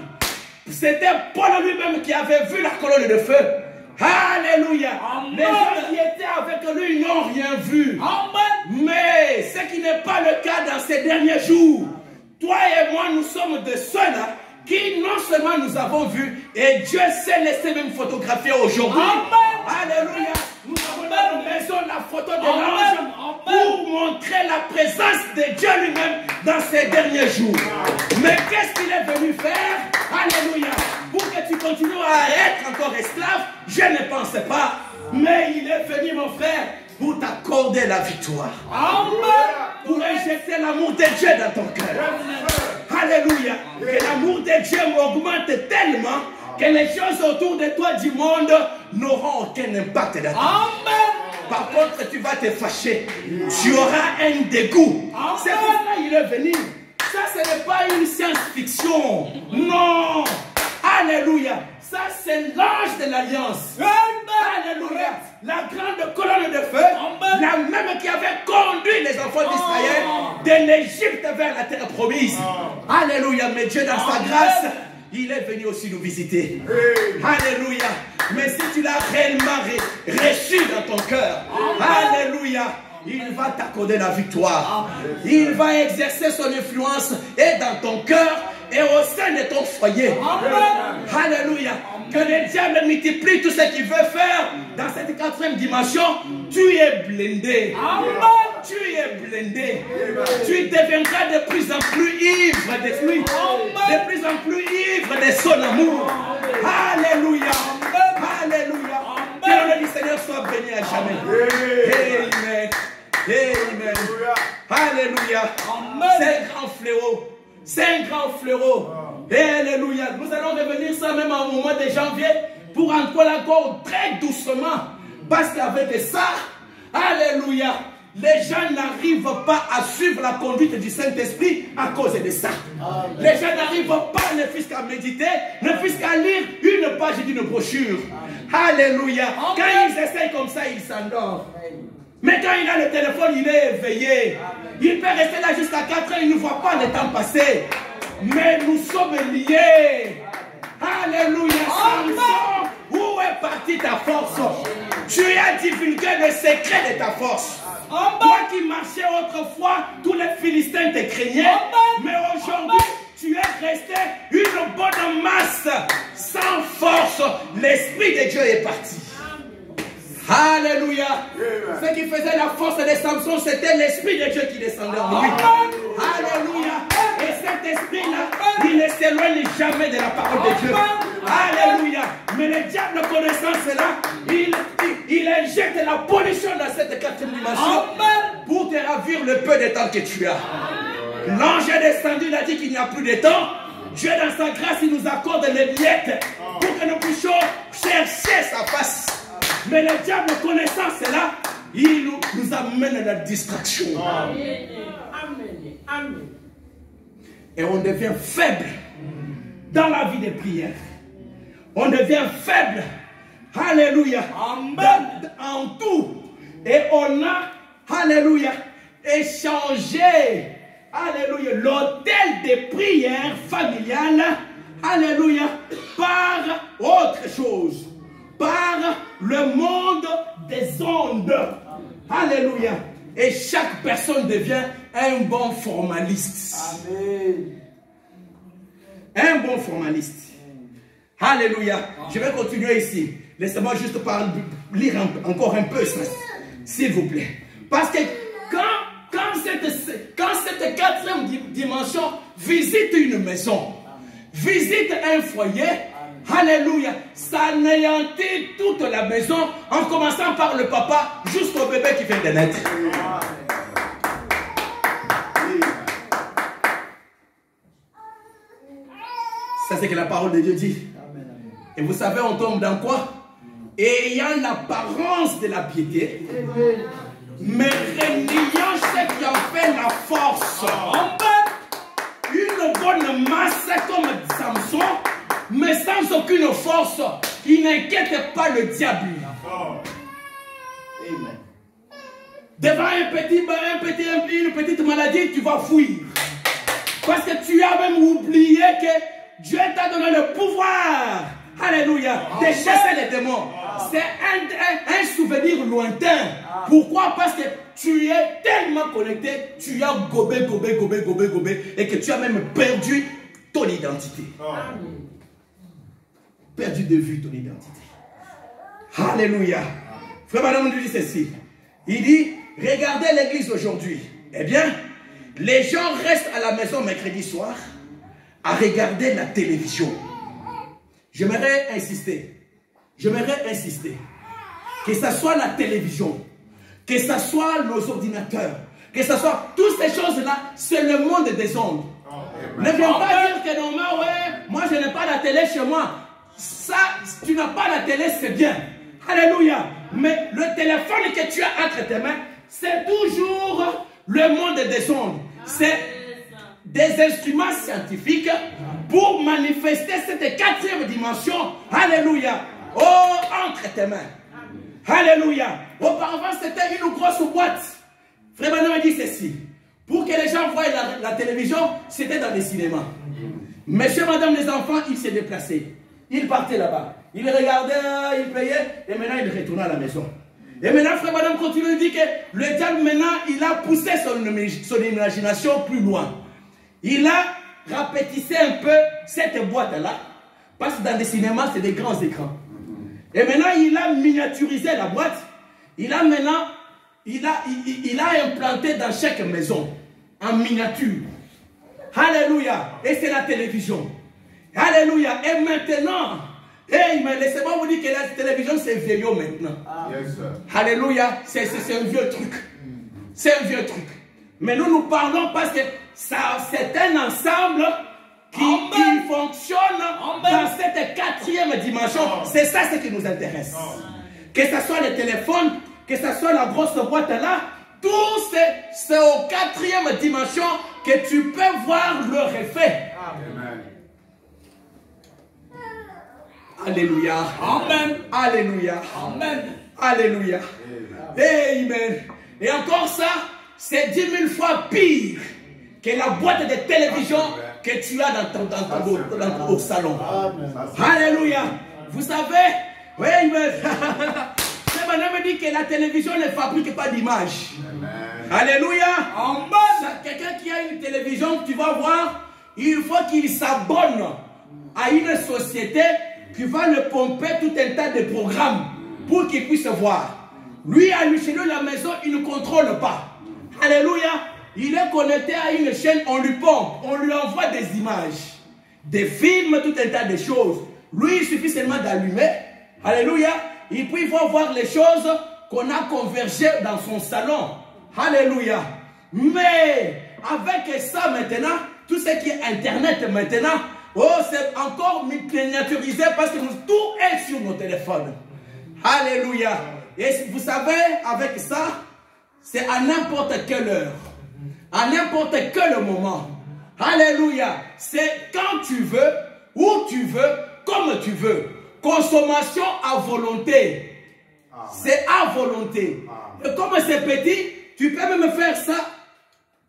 c'était Paul lui-même qui avait vu la colonne de feu. Alléluia. Les gens qui étaient avec lui n'ont rien vu. Mais ce qui n'est pas le cas dans ces derniers jours. Toi et moi, nous sommes de ceux-là qui non seulement nous avons vu, et Dieu s'est laissé même photographier aujourd'hui. Alléluia. Nous avons dans nos maisons la photo de l'ange pour montrer la présence de Dieu lui-même dans ces derniers jours. Mais qu'est-ce qu'il est venu faire? Alléluia. Pour que tu continues à être encore esclave, je ne pensais pas. Mais il est venu, mon frère, pour t'accorder la victoire. Pour injecter l'amour de Dieu dans ton cœur. Alléluia. Que l'amour de Dieu m'augmente tellement que les choses autour de toi du monde n'auront aucun impact dans ta vie. Par contre, tu vas te fâcher. Tu auras un dégoût. C'est pour ça qu'il est venu. Ça, ce n'est pas une science-fiction. Non. Alléluia. Ça, c'est l'ange de l'alliance. Alléluia. La grande colonne de feu, la même qui avait conduit les enfants d'Israël de l'Égypte vers la terre promise. Alléluia. Mais Dieu, dans sa grâce, il est venu aussi nous visiter. Alléluia. Mais si tu l'as réellement reçu dans ton cœur, alléluia, il va t'accorder la victoire. Il va exercer son influence et dans ton cœur et au sein de ton foyer. Alléluia. Que le diable multiplie tout ce qu'il veut faire dans cette quatrième dimension. Tu es blindé. Tu es blindé. Tu deviendras de plus en plus ivre de lui. De plus en plus ivre de son amour. Alléluia. Alléluia. Que le nom du Seigneur soit béni à jamais. Amen. Amen. Alléluia. C'est un grand fléau. C'est un grand fléau. Alléluia. Nous allons revenir ça même au mois de janvier pour encore très doucement. Parce qu'avec ça, alléluia, les gens n'arrivent pas à suivre la conduite du Saint-Esprit à cause de ça. Les gens n'arrivent pas, ne fût-ce qu'à méditer, ne fût-ce qu'à lire une page d'une brochure. Alléluia. Quand ils essayent comme ça, ils s'endorment. Mais quand il a le téléphone, il est éveillé. Il peut rester là jusqu'à 4 heures, il ne voit pas le temps passer. mais nous sommes liés. Alléluia. Samson, où est partie ta force? Tu as divulgué le secret de ta force. Toi qui marchais autrefois, tous les Philistins te craignaient, mais aujourd'hui, tu es resté une bonne masse sans force. L'Esprit de Dieu est parti. Alléluia. Ce qui faisait la force de Samson, c'était l'Esprit de Dieu qui descendait en lui. Alléluia. Et cet esprit-là, il ne s'éloigne jamais de la parole de Dieu. Alléluia. Mais le diable connaissant cela, il injecte la pollution dans cette quatrième dimension pour te ravir le peu de temps que tu as. L'ange est descendu, il a dit qu'il n'y a plus de temps. Dieu dans sa grâce, il nous accorde les miettes pour que nous puissions chercher sa face. Mais le diable connaissant cela, il nous amène à la distraction.
Amen.
Et on devient faible dans la vie des prières. On devient faible. Alléluia. En tout. Et on a, alléluia, échangé, alléluia, l'autel des prières familiales, alléluia, par autre chose. Par le monde des ondes. Alléluia. Et chaque personne devient un bon formaliste.
Amen.
Un bon formaliste. Alléluia. Je vais continuer ici. Laissez-moi juste lire encore un peu ça, s'il vous plaît. Parce que quand cette quatrième dimension visite une maison, visite un foyer, alléluia, ça anéantit toute la maison, en commençant par le papa jusqu'au bébé qui vient de naître. Ça, c'est que la parole de Dieu dit. Et vous savez, on tombe dans quoi? Ayant l'apparence de la piété, mais reniant ce qui en fait la force. Une bonne masse comme Samson, mais sans aucune force, il n'inquiète pas le diable.
Amen.
Devant une petite maladie, tu vas fuir. Parce que tu as même oublié que Dieu t'a donné le pouvoir, alléluia, de chasser les démons. C'est un souvenir lointain. Pourquoi? Parce que tu es tellement connecté, tu as gobé, et que tu as même perdu ton identité. Perdu de vue ton identité. Alléluia. Frère Madame nous dit ceci. Il dit, regardez l'église aujourd'hui. Eh bien, les gens restent à la maison mercredi soir à regarder la télévision. J'aimerais insister. Que ce soit la télévision, que ce soit nos ordinateurs, que ce soit toutes ces choses-là, c'est le monde des ondes. Ne viens pas dire que normalement, ouais, moi je n'ai pas la télé chez moi. Ça, tu n'as pas la télé, c'est bien. Alléluia. Mais le téléphone que tu as entre tes mains, c'est toujours le monde des ondes. C'est des instruments scientifiques pour manifester cette quatrième dimension. Alléluia. Oh, entre tes mains. Alléluia. Auparavant, c'était une grosse boîte. Frère Manon m'a dit ceci. Pour que les gens voient la télévision, c'était dans les cinémas. Monsieur, madame, les enfants, ils se déplaçaient. Ils partaient là-bas. Ils regardaient, ils payaient, et maintenant ils retournaient à la maison. Et maintenant, frère madame continue de dire que le diable, maintenant, il a poussé son imagination plus loin. Il a rapétissé un peu cette boîte-là, parce que dans les cinémas, c'est des grands écrans. Et maintenant, il a miniaturisé la boîte. Il a maintenant, il a implanté dans chaque maison, en miniature. Alléluia. Et c'est la télévision. Alléluia. Et maintenant, hey, mais laissez-moi vous dire que la télévision, c'est vieillot maintenant.
Yes, sir.
Alléluia. C'est un vieux truc. C'est un vieux truc. Mais nous parlons parce que c'est un ensemble qui fonctionne dans cette quatrième dimension. C'est ça ce qui nous intéresse. Que ce soit le téléphone, que ce soit la grosse boîte là, tout c'est aux quatrième dimension que tu peux voir leur effet.
Amen.
Alléluia. Amen. Alléluia. Amen. Alléluia. Amen. Et encore ça, c'est 10 000 fois pire que la boîte de télévision que tu as au salon.
Amen.
Alléluia. Vous savez, oui, mais Frère me dit que la télévision ne fabrique pas d'image. Alléluia. Quelqu'un qui a une télévision, tu vas voir, il faut qu'il s'abonne à une société qui va le pomper tout un tas de programmes pour qu'il puisse voir. Lui, à lui, chez lui, la maison, il ne contrôle pas. Alléluia. Il est connecté à une chaîne, on lui pompe, on lui envoie des images, des films, tout un tas de choses. Lui, il suffit seulement d'allumer. Alléluia. Et puis, il va voir les choses qu'on a convergées dans son salon. Alléluia. Mais, avec ça maintenant, tout ce qui est Internet maintenant, oh, c'est encore miniaturisé parce que tout est sur nos téléphones. Alléluia. Et vous savez, avec ça, c'est à n'importe quelle heure, à n'importe quel moment. Alléluia. C'est quand tu veux, où tu veux, comme tu veux. Consommation à volonté. C'est à volonté. Et comme c'est petit, tu peux même faire ça.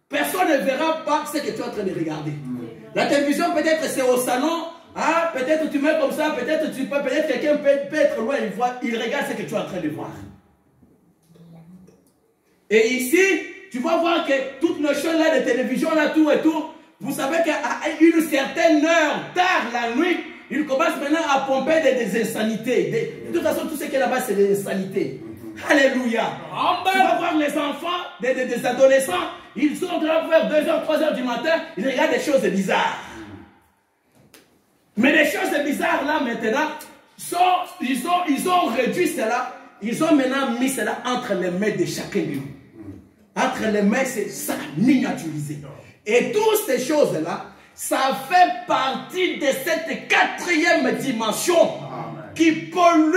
Personne ne verra pas ce que tu es en train de regarder. La télévision, peut-être c'est au salon. Hein? Peut-être tu mets comme ça. Peut-être quelqu'un peut être loin. Il regarde ce que tu es en train de voir. Et ici, tu vas voir que toutes nos chaînes là de télévision, là, tout et tout, vous savez qu'à une certaine heure, tard la nuit, ils commencent maintenant à pomper des insanités. De toute façon, tout ce qui est là-bas, c'est des insanités. Alléluia. Tu vas voir les enfants, des adolescents, ils sont en train de faire 2h, 3h du matin, ils regardent des choses bizarres. Mais les choses bizarres là maintenant, ils ont réduit cela, ils ont maintenant mis cela entre les mains de chacun de nous. Entre les mains, c'est ça, miniaturisé. Et toutes ces choses-là, ça fait partie de cette quatrième dimension qui pollue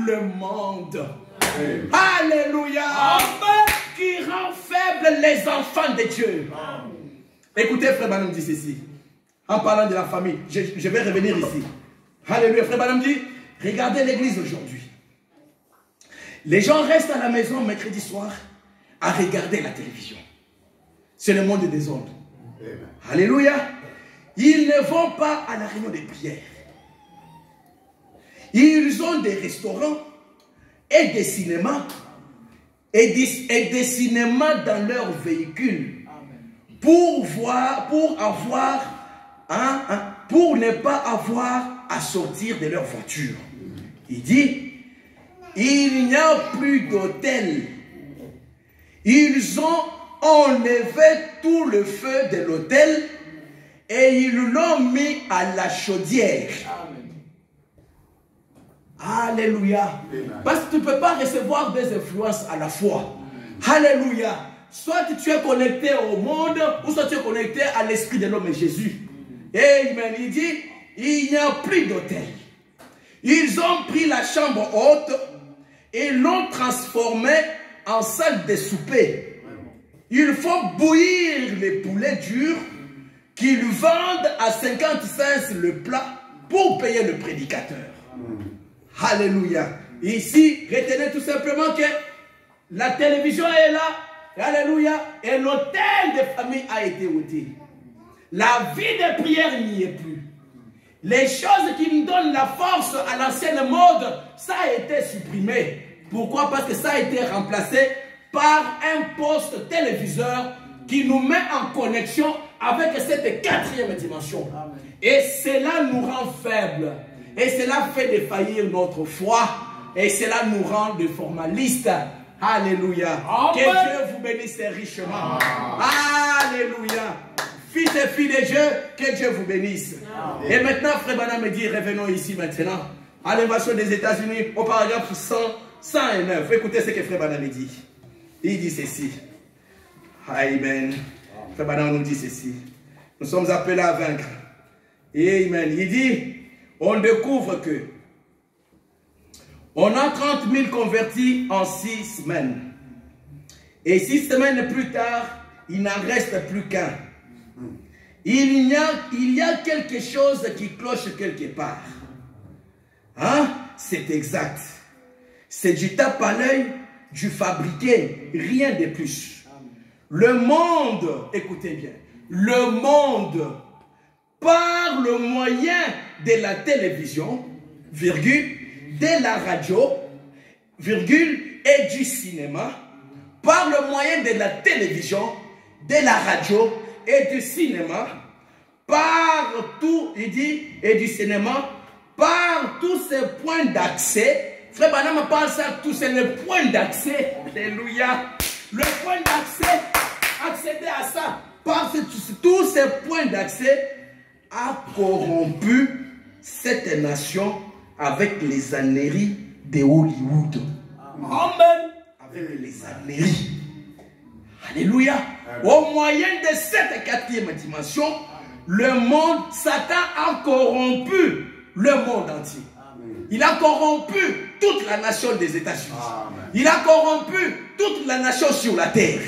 le monde. Alléluia. Qui rend faibles les enfants de Dieu. Écoutez, Frère Branham dit ceci. En parlant de la famille, je vais revenir ici. Alléluia. Frère Branham dit, regardez l'église aujourd'hui. Les gens restent à la maison mercredi soir à regarder la télévision. C'est le monde des ondes. Alléluia. Ils ne vont pas à la réunion des prières. Ils ont des restaurants et des cinémas et des cinémas dans leur véhicule pour ne pas avoir à sortir de leur voiture. Il dit, il n'y a plus d'hôtel. Ils ont enlevé tout le feu de l'hôtel et ils l'ont mis à la chaudière. Alléluia. Parce que tu ne peux pas recevoir des influences à la fois. Alléluia. Soit tu es connecté au monde, ou soit tu es connecté à l'esprit de l'homme Jésus. Amen. Il dit, il n'y a plus d'hôtel. Ils ont pris la chambre haute et l'ont transformée en salle de souper. Il faut bouillir les poulets durs qu'ils vendent à 50 cents le plat pour payer le prédicateur. Alléluia. Ici, retenez tout simplement que la télévision est là. Alléluia. Et l'hôtel de famille a été ôté. La vie de prière n'y est plus. Les choses qui nous donnent la force à l'ancienne mode, ça a été supprimé. Pourquoi? Parce que ça a été remplacé par un poste téléviseur qui nous met en connexion avec cette quatrième dimension. Amen. Et cela nous rend faibles. Et cela fait défaillir notre foi. Et cela nous rend des formalistes. Alléluia. Amen. Que Dieu vous bénisse richement. Amen. Alléluia. Fils et filles de Dieu, que Dieu vous bénisse. Amen. Et maintenant, Frère Branham me dit, revenons ici maintenant à l'invasion des États-Unis au paragraphe 109. Écoutez ce que Frère Branham dit. Il dit ceci. Amen. Frère Branham nous dit ceci. Nous sommes appelés à vaincre. Amen. Il dit, on découvre que on a 30 000 convertis en 6 semaines. Et 6 semaines plus tard, il n'en reste plus qu'un. Il y a quelque chose qui cloche quelque part. Hein? C'est exact. C'est du tape à l'œil, du fabriqué, rien de plus. Le monde, écoutez bien, le monde par le moyen de la télévision, virgule, de la radio, virgule, et du cinéma, par le moyen de la télévision, de la radio et du cinéma, par tout, il dit, et du cinéma, par tous ces points d'accès. Frère Branham parle ça, tous c'est le point d'accès. Alléluia. Le point d'accès, accéder à ça, par tous ces points d'accès, a corrompu cette nation avec les âneries de Hollywood. Amen. Avec les âneries. Alléluia. Au moyen de cette quatrième dimension, le monde, Satan a corrompu le monde entier. Il a corrompu toute la nation des États-Unis. Il a corrompu toute la nation sur la terre.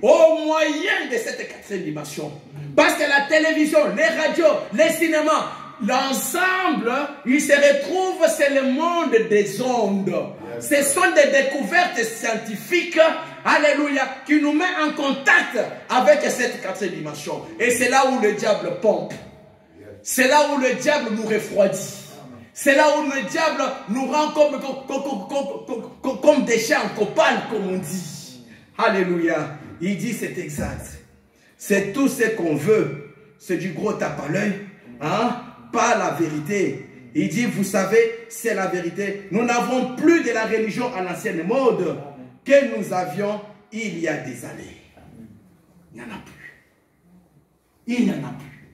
Au moyen de cette quatrième dimension. Parce que la télévision, les radios, les cinémas, l'ensemble, il se retrouve, c'est le monde des ondes. Ce sont des découvertes scientifiques, alléluia, qui nous met en contact avec cette quatrième dimension. Et c'est là où le diable pompe. C'est là où le diable nous refroidit. C'est là où le diable nous rend comme des chiens en copal, comme on dit. Alléluia. Il dit c'est exact. C'est tout ce qu'on veut. C'est du gros tape à l'œil. Hein? Pas la vérité. Il dit, vous savez, c'est la vérité. Nous n'avons plus de la religion à l'ancienne mode que nous avions il y a des années. Il n'y en a plus. Il n'y en a plus.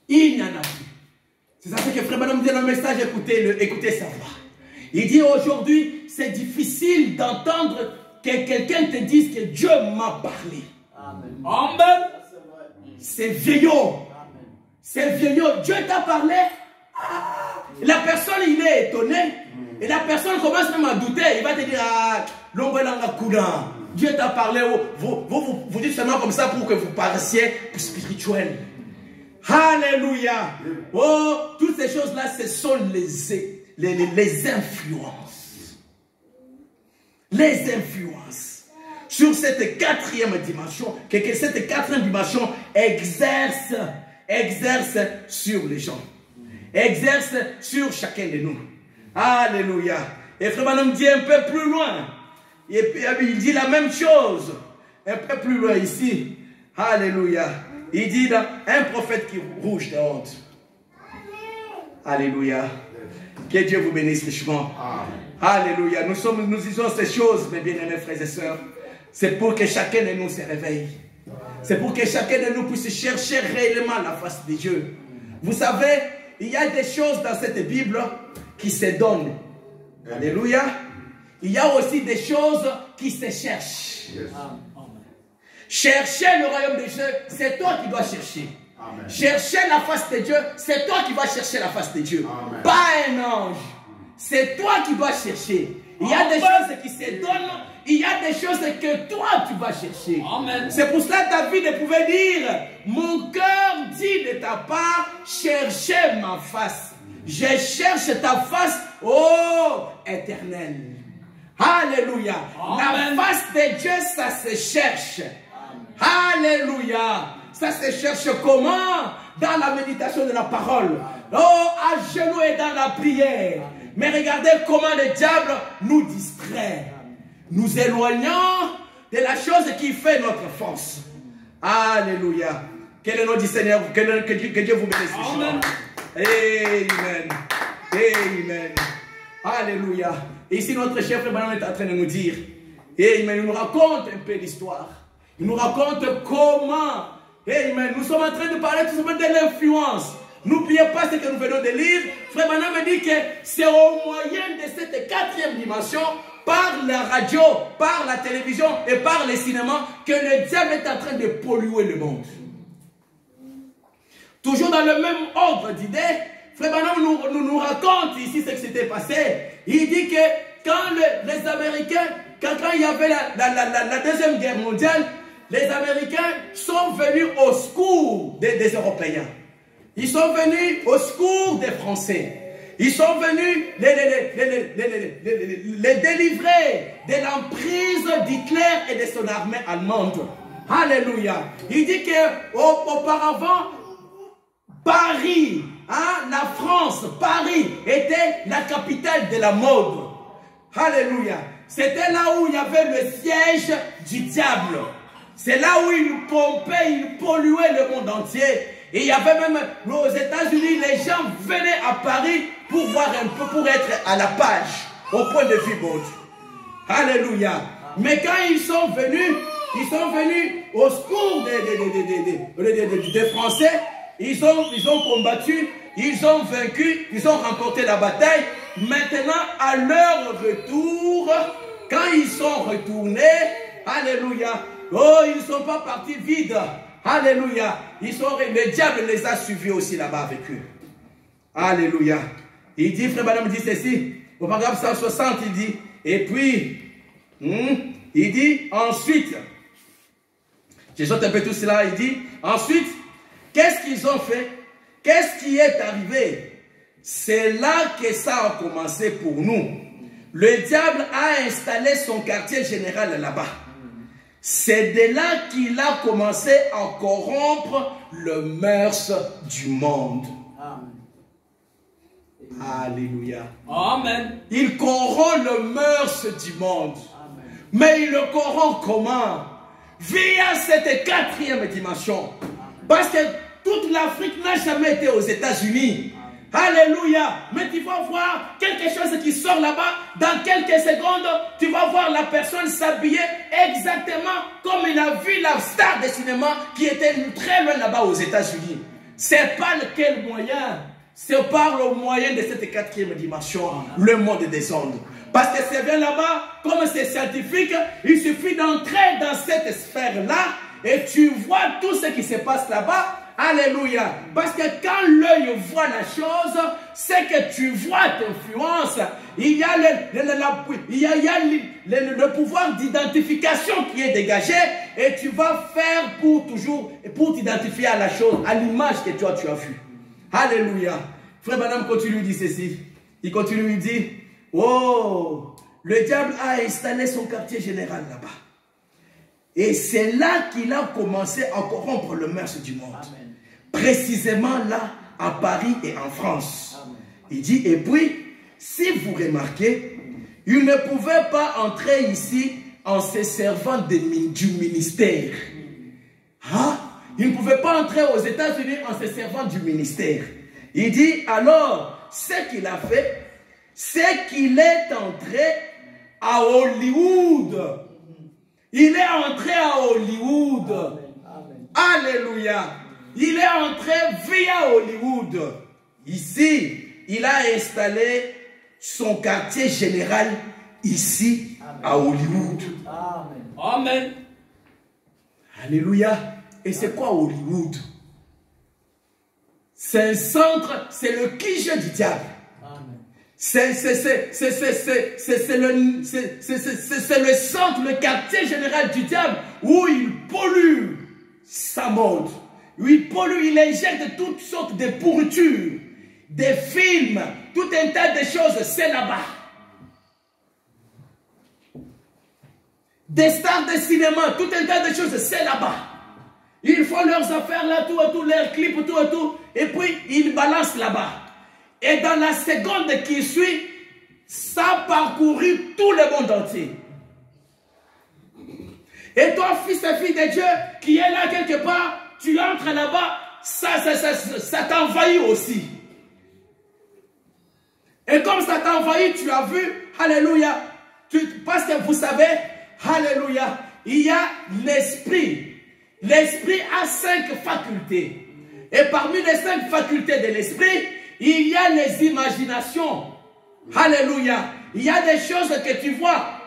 Il n'y en a plus. C'est ça que Frère Branham dit dans le message, écoutez sa voix. Il dit aujourd'hui, c'est difficile d'entendre que quelqu'un te dise que Dieu m'a parlé. Amen. Amen. C'est vieillot. C'est vieillot. Dieu t'a parlé. Ah. La personne, il est étonné. Et la personne commence même à douter. Il va te dire, ah, Dieu t'a parlé. Vous dites seulement comme ça pour que vous paraissiez spirituel. Alléluia. Oh, toutes ces choses-là, ce sont les influences. Les influences. Sur cette quatrième dimension, que cette quatrième dimension exerce sur les gens. Exerce sur chacun de nous. Alléluia. Et Frère Branham dit un peu plus loin. Et puis il dit la même chose. Un peu plus loin ici. Alléluia. Il dit dans un prophète qui rouge de honte. Alléluia. Que Dieu vous bénisse richement. Alléluia. Nous disons ces choses, mes bien-aimés frères et sœurs. C'est pour que chacun de nous se réveille. C'est pour que chacun de nous puisse chercher réellement la face de Dieu. Vous savez, il y a des choses dans cette Bible qui se donnent. Alléluia. Il y a aussi des choses qui se cherchent. Yes. Chercher le royaume de Dieu, c'est toi qui dois chercher. Amen. Chercher la face de Dieu, c'est toi qui vas chercher la face de Dieu. Amen. Pas un ange. C'est toi qui dois chercher. Il y a des choses qui se donnent. Il y a des choses que toi tu vas chercher. C'est pour cela que David pouvait dire, mon cœur dit de ta part, cherchez ma face. Je cherche ta face, ô éternel. Alléluia. Amen. La face de Dieu, ça se cherche. Alléluia. Ça se cherche comment? Dans la méditation de la parole. Oh, à genoux et dans la prière. Mais regardez comment le diable nous distrait. Nous éloignons de la chose qui fait notre force. Alléluia. Quel est le nom du Seigneur? Que Dieu vous bénisse. Amen. Amen. Amen. Alléluia. Et ici, notre chef Frère Branham est en train de nous dire, Amen, il nous raconte un peu l'histoire. Il nous raconte comment, Amen, nous sommes en train de parler tout simplement de l'influence. N'oubliez pas ce que nous venons de lire. Frère Branham dit que c'est au moyen de cette quatrième dimension, par la radio, par la télévision et par les cinémas, que le diable est en train de polluer le monde. Toujours dans le même ordre d'idées, Frère Branham nous raconte ici ce qui s'était passé. Il dit que quand les Américains, quand il y avait la Deuxième Guerre mondiale, les Américains sont venus au secours des Européens. Ils sont venus au secours des Français. Ils sont venus les délivrer de l'emprise d'Hitler et de son armée allemande. Alléluia. Il dit qu'auparavant, Paris, hein, la France, Paris était la capitale de la mode. Alléluia. C'était là où il y avait le siège du diable. C'est là où il pompait, il polluait le monde entier. Et il y avait même aux États-Unis, les gens venaient à Paris pour voir un peu, pour être à la page, au point de vue monde. Alléluia. Mais quand ils sont venus au secours des Français, ils ont combattu, ils ont vaincu, ils ont remporté la bataille. Maintenant, à leur retour, quand ils sont retournés, alléluia, oh, ils ne sont pas partis vides. Alléluia. Le diable les a suivis aussi là-bas avec eux. Alléluia. Il dit, frère Madame dit ceci, au paragraphe 160, il dit, et puis, il dit, ensuite, je saute un peu tout cela, il dit, ensuite, qu'est-ce qu'ils ont fait? Qu'est-ce qui est arrivé? C'est là que ça a commencé pour nous. Le diable a installé son quartier général là-bas. C'est de là qu'il a commencé à corrompre le mœurs du monde. Amen. Alléluia.
Amen.
Il corrompt le mœurs du monde. Amen. Mais il le corrompt comment? Via cette quatrième dimension. Parce que toute l'Afrique n'a jamais été aux États-Unis. Alléluia. Mais tu vas voir quelque chose qui sort là-bas. Dans quelques secondes, tu vas voir la personne s'habiller exactement comme il a vu la star de cinéma qui était très loin là-bas aux États-Unis. C'est par quel moyen? C'est par le moyen de cette quatrième dimension, le monde des ondes. Parce que c'est bien là-bas, comme c'est scientifique, il suffit d'entrer dans cette sphère-là et tu vois tout ce qui se passe là-bas. Alléluia. Parce que quand l'œil voit la chose, c'est que tu vois t'influence. Il y a le pouvoir d'identification qui est dégagé et tu vas faire pour t'identifier à la chose, à l'image que tu as vue. Alléluia. Frère Madame continue, dit ceci. Il continue, il dit, oh, le diable a installé son quartier général là-bas. Et c'est là qu'il a commencé à corrompre le mœurs du monde. Amen. Précisément là, à Paris et en France. Amen. Il dit, et puis, si vous remarquez, il ne pouvait pas entrer ici en se servant du ministère. Hein? Il ne pouvait pas entrer aux États-Unis en se servant du ministère. Il dit, alors, ce qu'il a fait, c'est qu'il est entré à Hollywood. Il est entré à Hollywood. Amen. Alléluia. Il est entré via Hollywood. Ici, il a installé son quartier général ici. Amen. À Hollywood.
Amen. Amen.
Alléluia. Et c'est quoi Hollywood? C'est un centre, c'est le quiche du diable. C'est le centre, le quartier général du diable où il pollue sa mode. Où il pollue, il injecte toutes sortes de pourritures, des films, tout un tas de choses, c'est là-bas. Des stars de cinéma, tout un tas de choses, c'est là-bas. Ils font leurs affaires là, tout et tout, leurs clips, tout et tout, et puis ils balancent là-bas. Et dans la seconde qui suit, ça a parcouru tout le monde entier. Et toi, fils et fille de Dieu, qui est là quelque part, tu entres là-bas, ça t'envahit aussi. Et comme ça t'envahit, tu as vu, alléluia, parce que vous savez, alléluia, il y a l'esprit. L'esprit a 5 facultés. Et parmi les 5 facultés de l'esprit, il y a les imaginations. Alléluia. Il y a des choses que tu vois.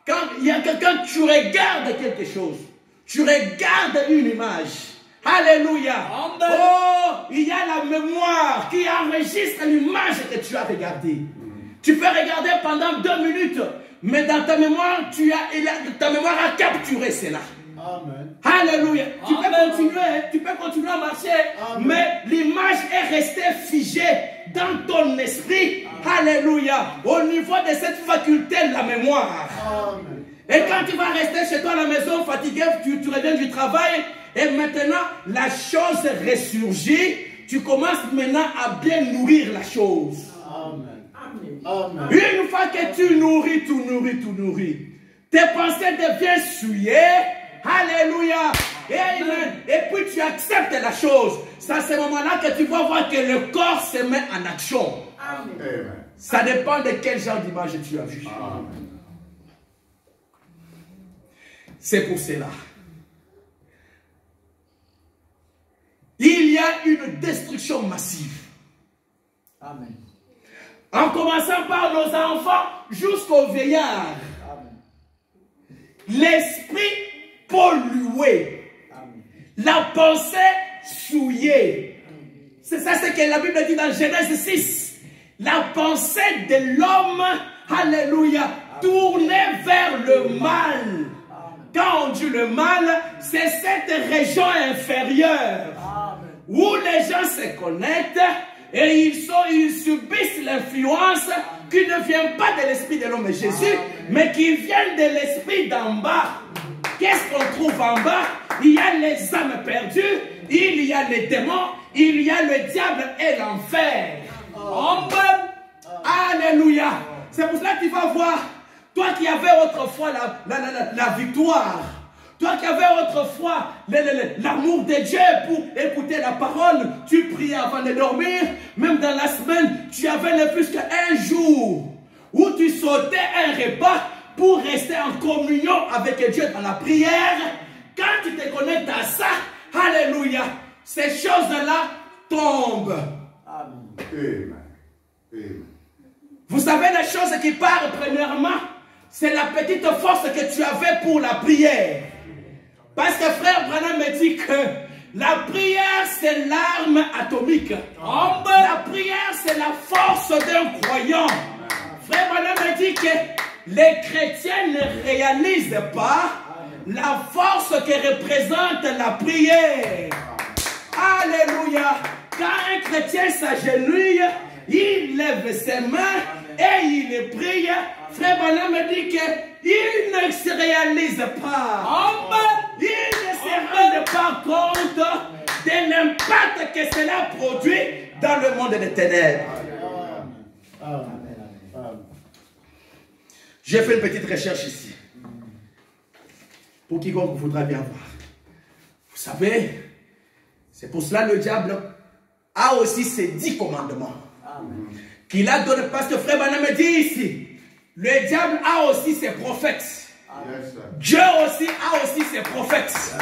Quand tu regardes quelque chose, tu regardes une image. Alléluia. Amen. Oh, il y a la mémoire qui enregistre l'image que tu as regardée. Tu peux regarder pendant 2 minutes, mais dans ta mémoire, ta mémoire a capturé cela. Amen. Alléluia. Tu peux continuer à marcher, amen, mais l'image est restée figée dans ton esprit. Amen. Alléluia. Au niveau de cette faculté, la mémoire. Amen. Et quand tu vas rester chez toi à la maison fatigué, tu reviens du travail et maintenant la chose ressurgit. tu commences maintenant à bien nourrir la chose.
Amen. Amen.
Une fois que tu nourris, tes pensées deviennent souillées. Alléluia. Amen. Et puis tu acceptes la chose. C'est à ce moment-là que tu vas voir que le corps se met en action.
Amen.
Ça dépend de quel genre d'image tu as vu.
Amen.
C'est pour cela. Il y a une destruction massive.
Amen.
En commençant par nos enfants jusqu'aux vieillards. L'esprit pollué.
Amen.
La pensée souillée. C'est ça ce que la Bible dit dans Genèse 6. La pensée de l'homme, alléluia, tournée vers le mal. Quand on dit le mal, c'est cette région inférieure où les gens se connectent et ils subissent l'influence qui ne vient pas de l'esprit de l'homme Jésus, mais qui vient de l'esprit d'en bas. Qu'est-ce qu'on trouve en bas? Il y a les âmes perdues, il y a les démons, il y a le diable et l'enfer. Amen. Alléluia. C'est pour cela que tu vas voir, toi qui avais autrefois la victoire, toi qui avais autrefois l'amour de Dieu pour écouter la parole, tu priais avant de dormir, même dans la semaine, tu avais ne plus qu'un jour où tu sautais un repas pour rester en communion avec Dieu dans la prière. Quand tu te connectes à ça, alléluia, ces choses-là tombent.
Amen. Amen.
Vous savez la chose qui part premièrement, c'est la petite force que tu avais pour la prière. Parce que frère Branham me dit que la prière c'est l'arme atomique. La prière c'est la force d'un croyant. Frère Branham me dit que les chrétiens ne réalisent pas la force que représente la prière. Alléluia. Quand un chrétien s'agenouille, il lève ses mains et il prie. Frère Branham me dit qu'il ne se réalise pas. Il ne se rend pas compte de l'impact que cela produit dans le monde des ténèbres. J'ai fait une petite recherche ici. Pour quiconque voudra bien voir. Vous savez, c'est pour cela que le diable a aussi ses 10 commandements. Qu'il a donné, parce que frère Branham me dit ici, le diable a aussi ses prophètes. Dieu aussi a aussi ses prophètes.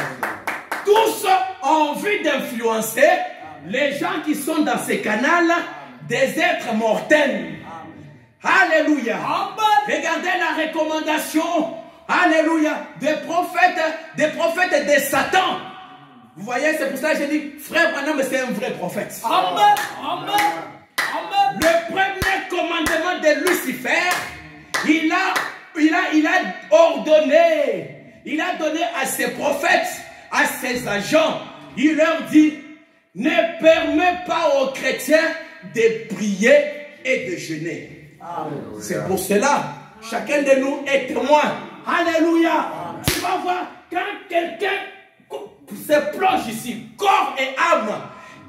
Tous ont envie d'influencer les gens qui sont dans ces canaux, des êtres mortels. Alléluia. Regardez la recommandation, alléluia, des prophètes de Satan. Vous voyez, c'est pour ça que j'ai dit, frère Branham, c'est un vrai prophète. Le premier commandement de Lucifer, il a ordonné, il a donné à ses prophètes, à ses agents, il leur dit, ne permets pas aux chrétiens de prier et de jeûner. C'est pour cela, chacun de nous est témoin. Alléluia. Tu vas voir, quand quelqu'un se plonge ici, corps et âme,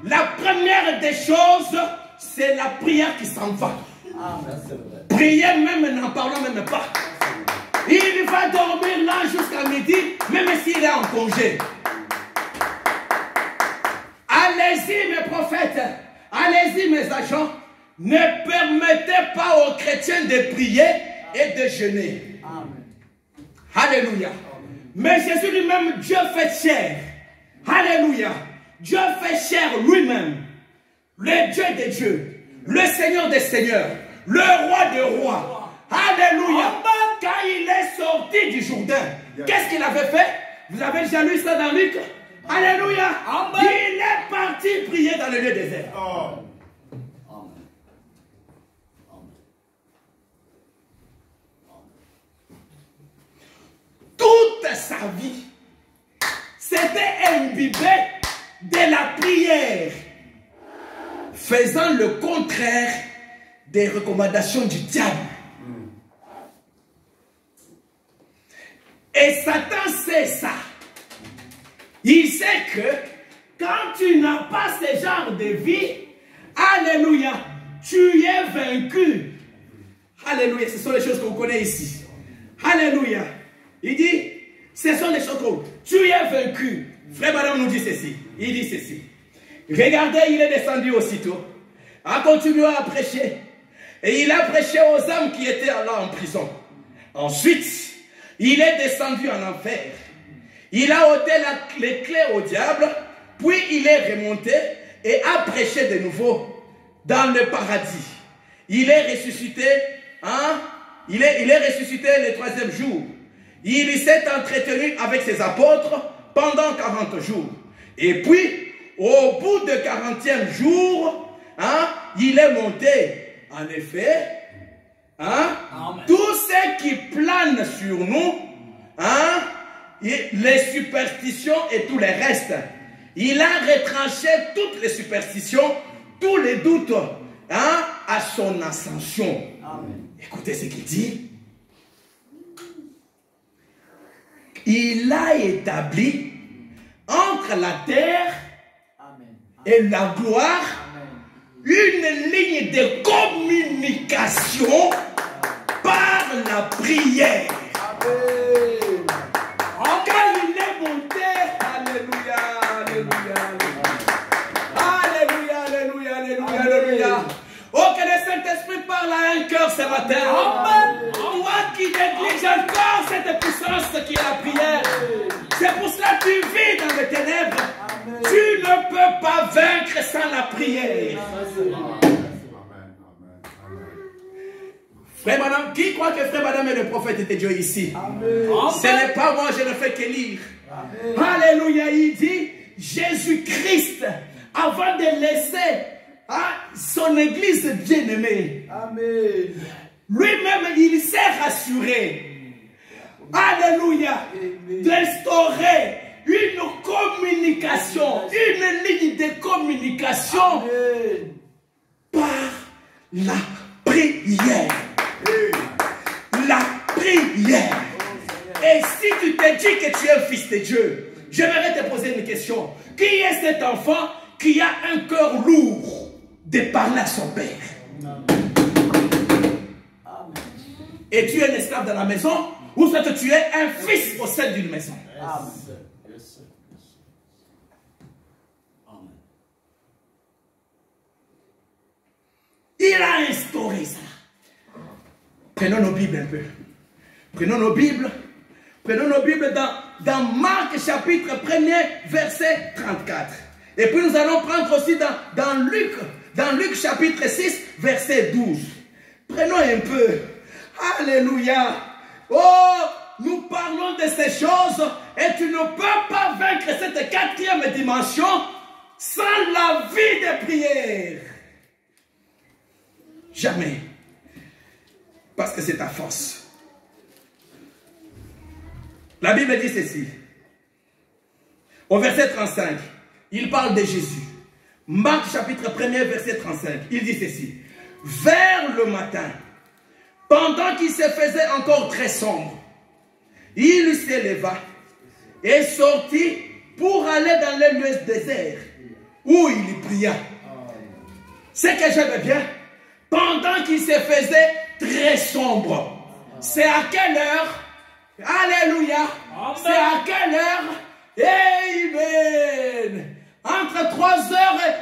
la première des choses, c'est la prière qui s'en va. Prier même, n'en parlons même pas. Il va dormir là jusqu'à midi, même s'il est en congé. Allez-y mes prophètes, allez-y mes agents, ne permettez pas aux chrétiens de prier et de jeûner. Alléluia. Mais Jésus lui-même, Dieu fait chair. Alléluia. Dieu fait chair lui-même. Le Dieu des dieux, le Seigneur des seigneurs, le roi des rois. Alléluia. Quand il est sorti du Jourdain, qu'est-ce qu'il avait fait? Vous avez déjà lu ça dans Luc? Alléluia. Il est parti prier dans le lieu désert. Toute sa vie, c'était imbibé de la prière, faisant le contraire des recommandations du diable. Et Satan sait ça. Il sait que quand tu n'as pas ce genre de vie, alléluia, tu es vaincu. Alléluia, ce sont les choses qu'on connaît ici. Alléluia. Il dit, ce sont les choses qu'on... Tu es vaincu. Frère Madame nous dit ceci. Il dit ceci. Regardez, il est descendu aussitôt, a continué à prêcher. Et il a prêché aux âmes qui étaient là en prison. Ensuite, il est descendu en enfer. Il a ôté les clés au diable, puis il est remonté et a prêché de nouveau dans le paradis. Il est ressuscité, hein? Il est ressuscité le 3e jour. Il s'est entretenu avec ses apôtres pendant 40 jours. Et puis, au bout de 40e jour, hein, il est monté. En effet, hein, tout ce qui plane sur nous, hein, les superstitions et tout le reste, il a retranché toutes les superstitions, tous les doutes, hein, à son ascension. Amen. Écoutez ce qu'il dit. Il a établi entre la terre et la gloire une ligne de communication par la prière. Amen. Quand il est monté, alléluia, alléluia, alléluia, alléluia, alléluia, alléluia. Oh, que le Saint-Esprit parle à un cœur ce matin. Amen. Toi qui négliges encore cette puissance qui est la prière. C'est pour cela que tu vis dans les ténèbres. Amen. Tu ne peux pas vaincre sans la prière. Frère Madame, qui croit que Frère Madame est le prophète de Dieu ici? Amen. Ce n'est pas moi, je ne fais que lire. Amen. Alléluia, il dit Jésus-Christ, avant de laisser son église bien-aimée, lui-même, il s'est rassuré. Alléluia, d'instaurer une communication, une ligne de communication. Amen. Par la prière. La prière. Et si tu te dis que tu es un fils de Dieu, j'aimerais te poser une question. Qui est cet enfant qui a un cœur lourd de parler à son père? Amen. Et tu es un esclave dans la maison, ou soit tu es un fils au sein d'une maison. Amen. Il a instauré ça. Prenons nos Bibles un peu. Prenons nos Bibles dans Marc chapitre 1er, verset 34. Et puis nous allons prendre aussi dans Luc chapitre 6, verset 12. Prenons un peu. Alléluia. Oh, nous parlons de ces choses et tu ne peux pas vaincre cette 4e dimension sans la vie de prière. Jamais. Parce que c'est ta force. La Bible dit ceci. Au verset 35, il parle de Jésus. Marc chapitre 1er, verset 35, il dit ceci. Vers le matin, pendant qu'il se faisait encore très sombre, il s'éleva et sortit pour aller dans les lieux déserts où il pria. Ce que j'aime bien, pendant qu'il se faisait très sombre. C'est à quelle heure? Alléluia. C'est à quelle heure? Amen. Entre 3h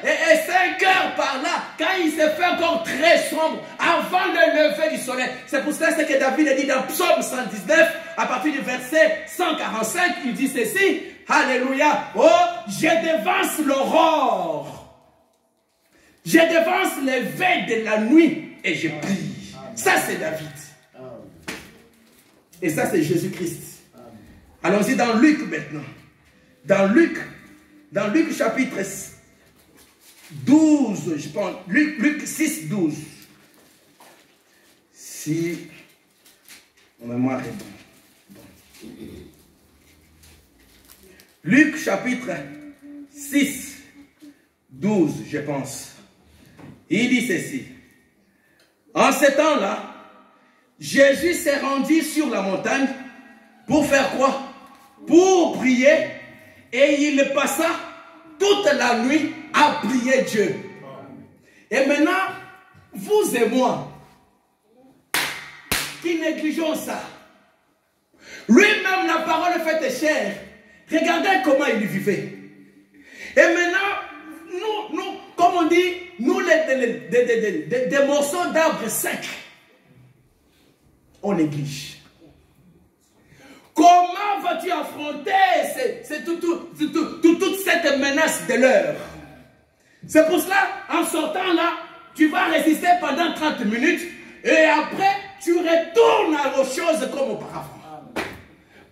et 5h par là, quand il se fait encore très sombre, avant le lever du soleil. C'est pour cela que David a dit dans Psaume 119, à partir du verset 145, il dit ceci. Alléluia. Oh, je devance l'aurore. Je devance les veilles de la nuit et je prie. Ça, c'est David. Et ça, c'est Jésus-Christ. Allons-y dans Luc maintenant. Dans Luc chapitre 12, je pense. Luc 6, 12. Si mon mémoire est bonne. Luc chapitre 6, 12, je pense. Il dit ceci. En ce temps-là, Jésus s'est rendu sur la montagne pour faire quoi? Pour prier. Et il passa toute la nuit à prier Dieu. Et maintenant, vous et moi, qui négligeons ça, lui-même, la parole faite chair, regardez comment il vivait. Et maintenant, nous comme on dit, nous, des morceaux d'arbres secs, on néglige. Comment vas-tu affronter toute cette menace de l'heure? C'est pour cela, en sortant là, tu vas résister pendant 30 minutes et après, tu retournes aux choses comme auparavant.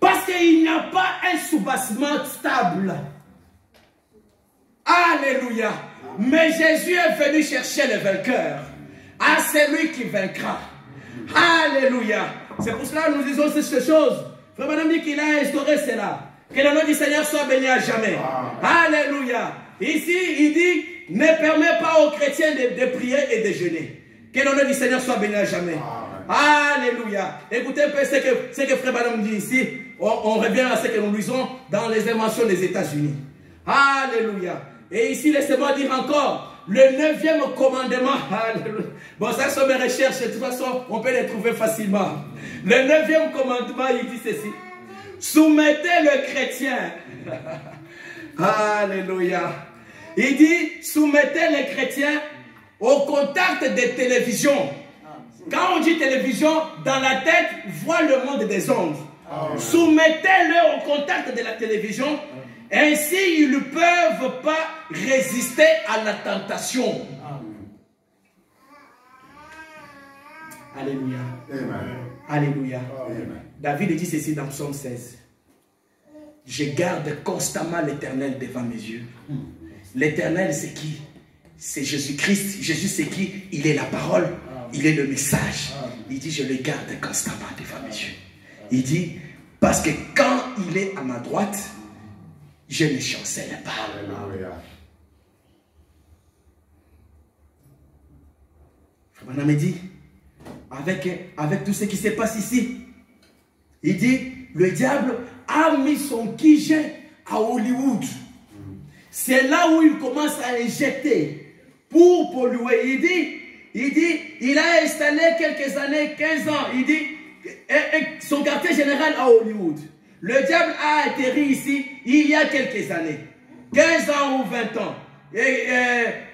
Parce qu'il n'y a pas un soubassement stable. Alléluia. Mais Jésus est venu chercher le vainqueur. À celui qui vaincra. Alléluia. C'est pour cela que nous disons ces choses. Frère Madame dit qu'il a instauré cela. Que le nom du Seigneur soit béni à jamais. Alléluia. Ici, il dit, ne permet pas aux chrétiens de prier et de jeûner. Que le nom du Seigneur soit béni à jamais. Alléluia. Écoutez un peu ce que Frère Madame dit ici. On revient à ce que nous lisons dans les inventions des États-Unis. Alléluia. Et ici, laissez-moi dire encore, le 9e commandement. Alléluia. Bon, ça sont mes recherches, de toute façon, on peut les trouver facilement. Le 9e commandement, il dit ceci. Soumettez le chrétien. Alléluia. Il dit, soumettez les chrétiens au contact des télévisions. Quand on dit télévision, dans la tête, voit le monde des ondes. Soumettez-le au contact de la télévision. Ainsi, ils ne peuvent pas résister à la tentation. Alléluia. Alléluia. David dit ceci dans Psaume 16. Je garde constamment l'Éternel devant mes yeux. L'Éternel, c'est qui? C'est Jésus-Christ. Jésus, c'est qui? Il est la parole. Il est le message. Il dit, je le garde constamment devant mes yeux. Il dit, parce que quand il est à ma droite, je ne chancelle pas. Frère Madame dit, avec tout ce qui se passe ici, il dit, le diable a mis son quijet à Hollywood. C'est là où il commence à injecter pour polluer. Il dit, il a installé quelques années, 15 ans, il dit, son quartier général à Hollywood. Le diable a atterri ici il y a quelques années, 15 ans ou 20 ans.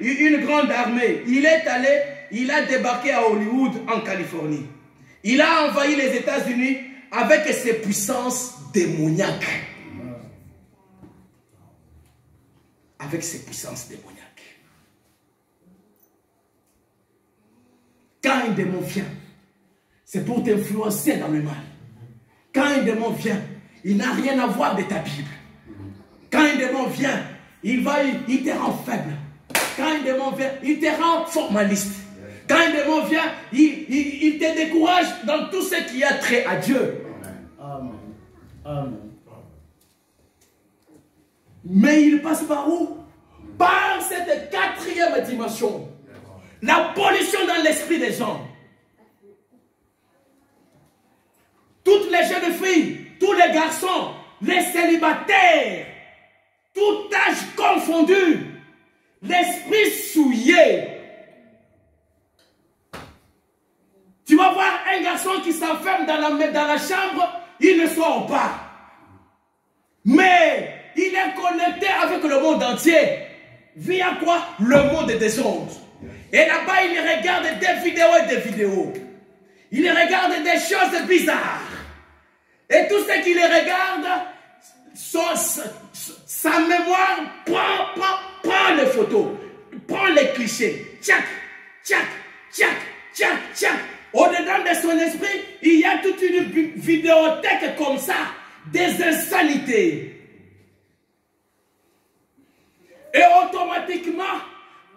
Une grande armée. Il est allé, il a débarqué à Hollywood en Californie. Il a envahi les États-Unis avec ses puissances démoniaques. Avec ses puissances démoniaques. Quand un démon vient, c'est pour t'influencer dans le mal. Quand un démon vient, il n'a rien à voir de ta Bible. Quand un démon vient, il te rend faible. Quand un démon vient, il te rend formaliste. Quand un démon vient, il te décourage dans tout ce qui a trait à Dieu.
Amen. Amen.
Mais il passe par où? Par cette 4e dimension. La pollution dans l'esprit des gens. Toutes les jeunes filles, tous les garçons, les célibataires, tout âge confondu, l'esprit souillé. Tu vas voir un garçon qui s'enferme dans la chambre, il ne sort pas. Mais il est connecté avec le monde entier. Via quoi? Le monde des ondes. Et là-bas, il regarde des vidéos et des vidéos. Il regarde des choses bizarres. Et tout ce qu'il regarde, sa mémoire prend les photos, prend les clichés. Tchac, tchac, tchac, tchac, tchac. Au-dedans de son esprit, il y a toute une vidéothèque comme ça, des insanités. Et automatiquement,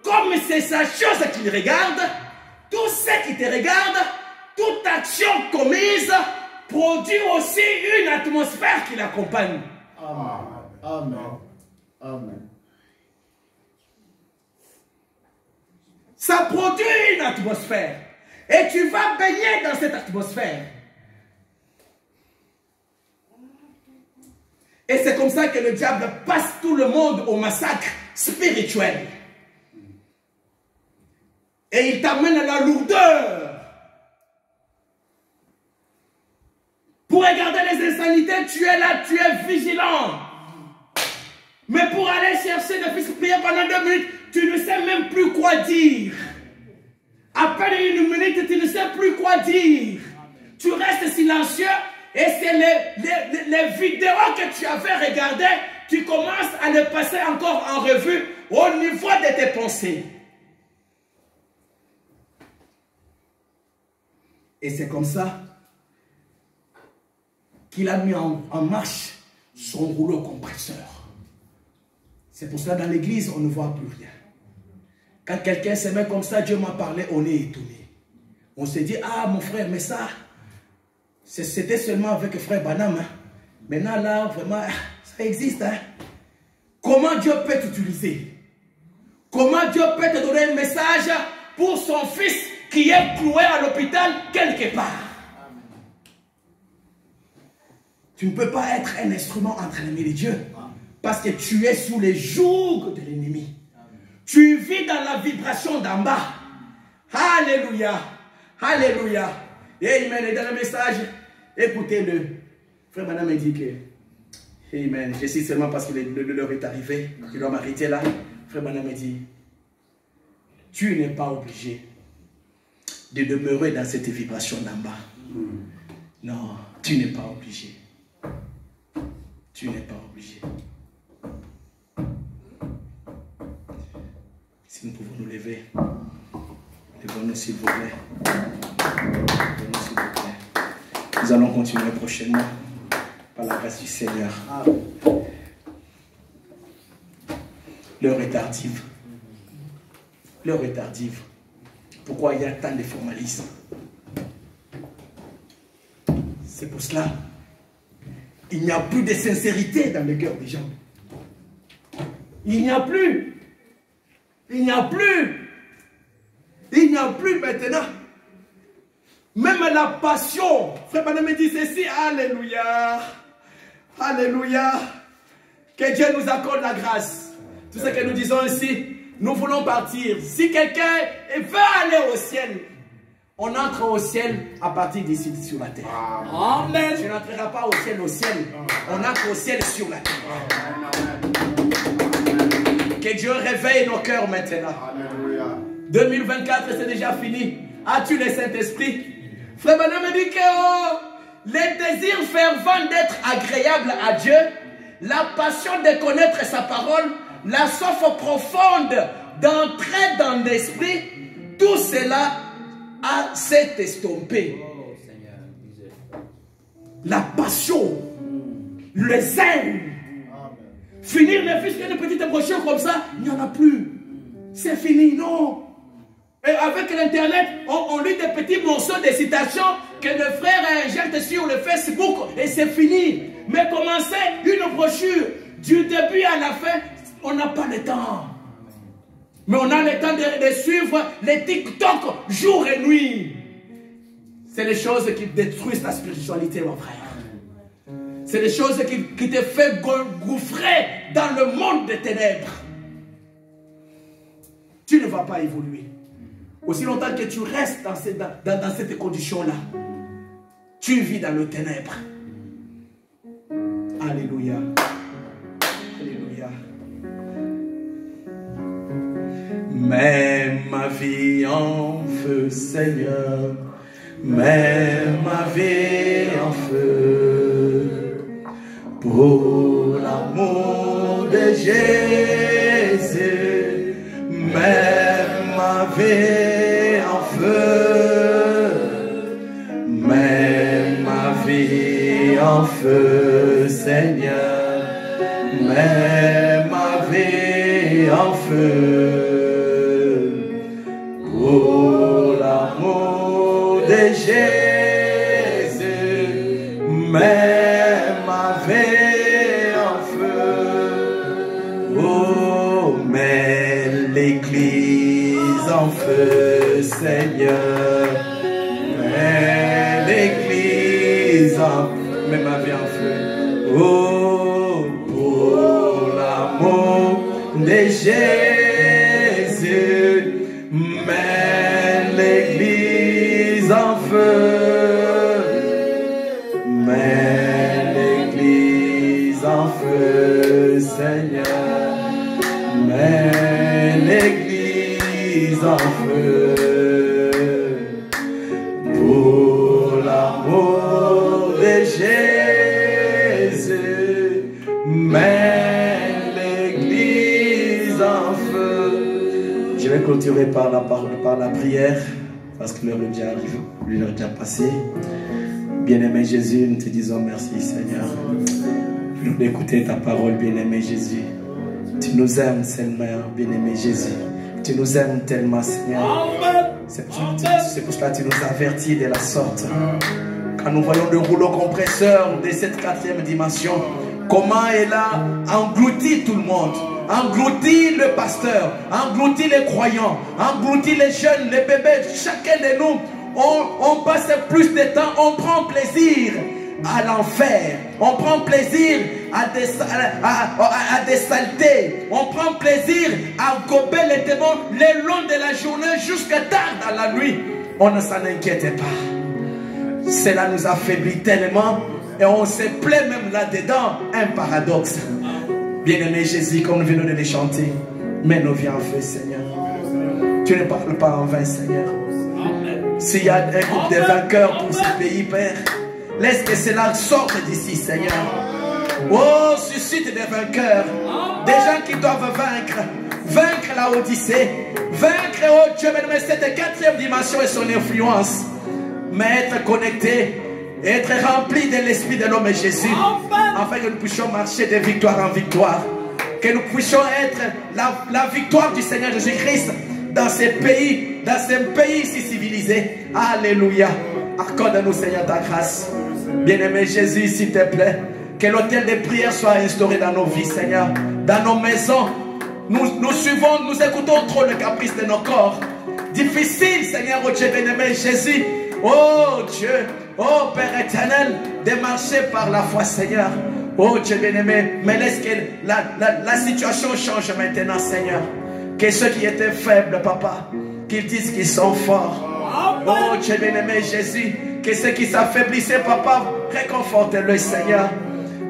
comme c'est sa chose qu'il regarde, tout ce qui te regarde, toute action commise, produit aussi une atmosphère qui l'accompagne.
Amen. Amen. Amen.
Ça produit une atmosphère. Et tu vas baigner dans cette atmosphère. Et c'est comme ça que le diable passe tout le monde au massacre spirituelle. Et il t'amène à la lourdeur. Pour regarder les insanités, tu es là, tu es vigilant. Mais pour aller chercher le fils prier pendant 2 minutes, tu ne sais même plus quoi dire. À peine 1 minute, tu ne sais plus quoi dire. Tu restes silencieux et c'est les vidéos que tu avais regardées, tu commences à les passer encore en revue au niveau de tes pensées. Et c'est comme ça qu'il a mis en marche son rouleau compresseur. C'est pour cela dans l'église, on ne voit plus rien. Quand quelqu'un se met comme ça, Dieu m'a parlé, on est étonné. On se dit, ah mon frère, mais ça, c'était seulement avec frère Banam. Hein. Maintenant là, vraiment, ça existe. Hein. Comment Dieu peut t'utiliser? Comment Dieu peut te donner un message pour son fils qui est cloué à l'hôpital quelque part? Tu ne peux pas être un instrument entre les mains de Dieu parce que tu es sous les jougs de l'ennemi. Tu vis dans la vibration d'en bas. Alléluia. Alléluia. Et il m'a dans le message. Écoutez-le. Frère Madame me dit que amen. Je suis seulement parce que l'heure est arrivée. Il doit m'arrêter là. Frère Madame me dit, tu n'es pas obligé de demeurer dans cette vibration d'en bas. Non, tu n'es pas obligé. Tu n'es pas obligé. Si nous pouvons nous lever, levons-nous s'il vous plaît. Levons-nous s'il vous plaît. Nous allons continuer prochainement par la grâce du Seigneur. L'heure est tardive. L'heure est tardive. Pourquoi il y a tant de formalisme? C'est pour cela. Il n'y a plus de sincérité dans le cœur des gens. Il n'y a plus. Il n'y a plus. Il n'y a plus maintenant. Même la passion. Frère Madame me dit ceci. Alléluia. Alléluia. Que Dieu nous accorde la grâce. Tout ce que nous disons ici, nous voulons partir. Si quelqu'un veut aller au ciel, on entre au ciel à partir d'ici sur la terre. Amen. Tu n'entreras pas au ciel. On entre au ciel sur la terre. Que Dieu réveille nos cœurs maintenant. Alléluia. 2024, c'est déjà fini. As-tu le Saint-Esprit? Frère Madame me dit que les désirs fervents d'être agréable à Dieu, la passion de connaître sa parole, la soif profonde d'entrer dans l'esprit, tout cela s'est estompé. La passion, le zèle, finir les fils une petite brochure comme ça, il n'y en a plus. C'est fini, non. Et avec l'internet, on lit des petits morceaux de citations que le frère injecte sur le Facebook et c'est fini. Mais commencer une brochure du début à la fin, on n'a pas le temps. Mais on a le temps de suivre les TikTok jour et nuit. C'est les choses qui détruisent ta spiritualité, mon frère. C'est les choses qui te font gouffrer dans le monde des ténèbres. Tu ne vas pas évoluer. Aussi longtemps que tu restes dans cette condition-là, tu vis dans le ténèbre. Alléluia. Alléluia. Mets ma vie en feu, Seigneur. Mets ma vie en feu. Pour l'amour de Jésus. Mets ma vie en feu. Mets ma vie en feu, Seigneur. Mets ma vie en feu. Pour l'amour de Jésus, mets ma vie en feu. Oh, mets l'église en feu, Seigneur. Mets l'église en feu. Mets ma vie en feu. Oh, pour l'amour de Jésus mène l'église en feu. Mène l'église en feu, Seigneur. Mène l'église en feu. Pour l'amour de Jésus, mène l'église en feu. Je vais clôturer par la parole, par la prière, parce que l'heure est déjà arrivée, l'heure est déjà passée. Bien-aimé Jésus, nous te disons merci, Seigneur. Nous d'écouter ta parole, bien-aimé Jésus. Tu nous aimes, Seigneur, bien-aimé Jésus. Tu nous aimes tellement, Seigneur. C'est pour cela que tu nous avertis de la sorte. Quand nous voyons le rouleau compresseur de cette 4e dimension, comment elle a englouti tout le monde, englouti le pasteur, englouti les croyants, englouti les jeunes, les bébés, chacun de nous. On passe plus de temps, on prend plaisir à l'enfer, on prend plaisir à des saletés, on prend plaisir à gober les démons le long de la journée jusqu'à tard dans la nuit. On ne s'en inquiète pas. Cela nous affaiblit tellement et on se plaît même là-dedans. Un paradoxe. Bien-aimé Jésus, comme nous venons de les chanter, mais nous viens en feu, Seigneur. Tu ne parles pas en vain, Seigneur. S'il y a un groupe de vainqueurs pour ce pays, Père, laisse que cela sorte d'ici, Seigneur. Oh, suscite des vainqueurs, des gens qui doivent vaincre la Odyssée, vaincre, oh Dieu, mais cette 4e dimension et son influence, mais être connecté, être rempli de l'esprit de l'homme et Jésus, afin que nous puissions marcher de victoire en victoire, que nous puissions être la victoire du Seigneur Jésus-Christ dans ces pays si civilisés. Alléluia. Accorde-nous, Seigneur, ta grâce. Bien-aimé Jésus, s'il te plaît, que l'autel de prière soit instauré dans nos vies, Seigneur, dans nos maisons. Nous suivons, nous écoutons trop le caprice de nos corps. Difficile, Seigneur, oh Dieu bien-aimé Jésus, oh Dieu, oh Père éternel, de marcher par la foi, Seigneur. Oh Dieu bien-aimé, mais laisse que la situation change maintenant, Seigneur. Que ceux qui étaient faibles, Papa, qu'ils disent qu'ils sont forts. Oh Dieu bien-aimé Jésus, que ceux qui s'affaiblissaient, Papa, réconforte-le, Seigneur.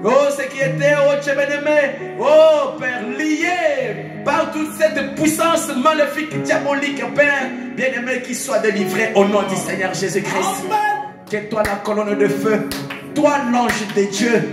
Oh, ceux qui étaient, oh Dieu bien-aimé, oh Père, liés par toute cette puissance maléfique, diabolique, Père, bien-aimé, qu'ils soient délivrés au nom du Seigneur Jésus-Christ. Que toi la colonne de feu, toi l'ange de Dieu,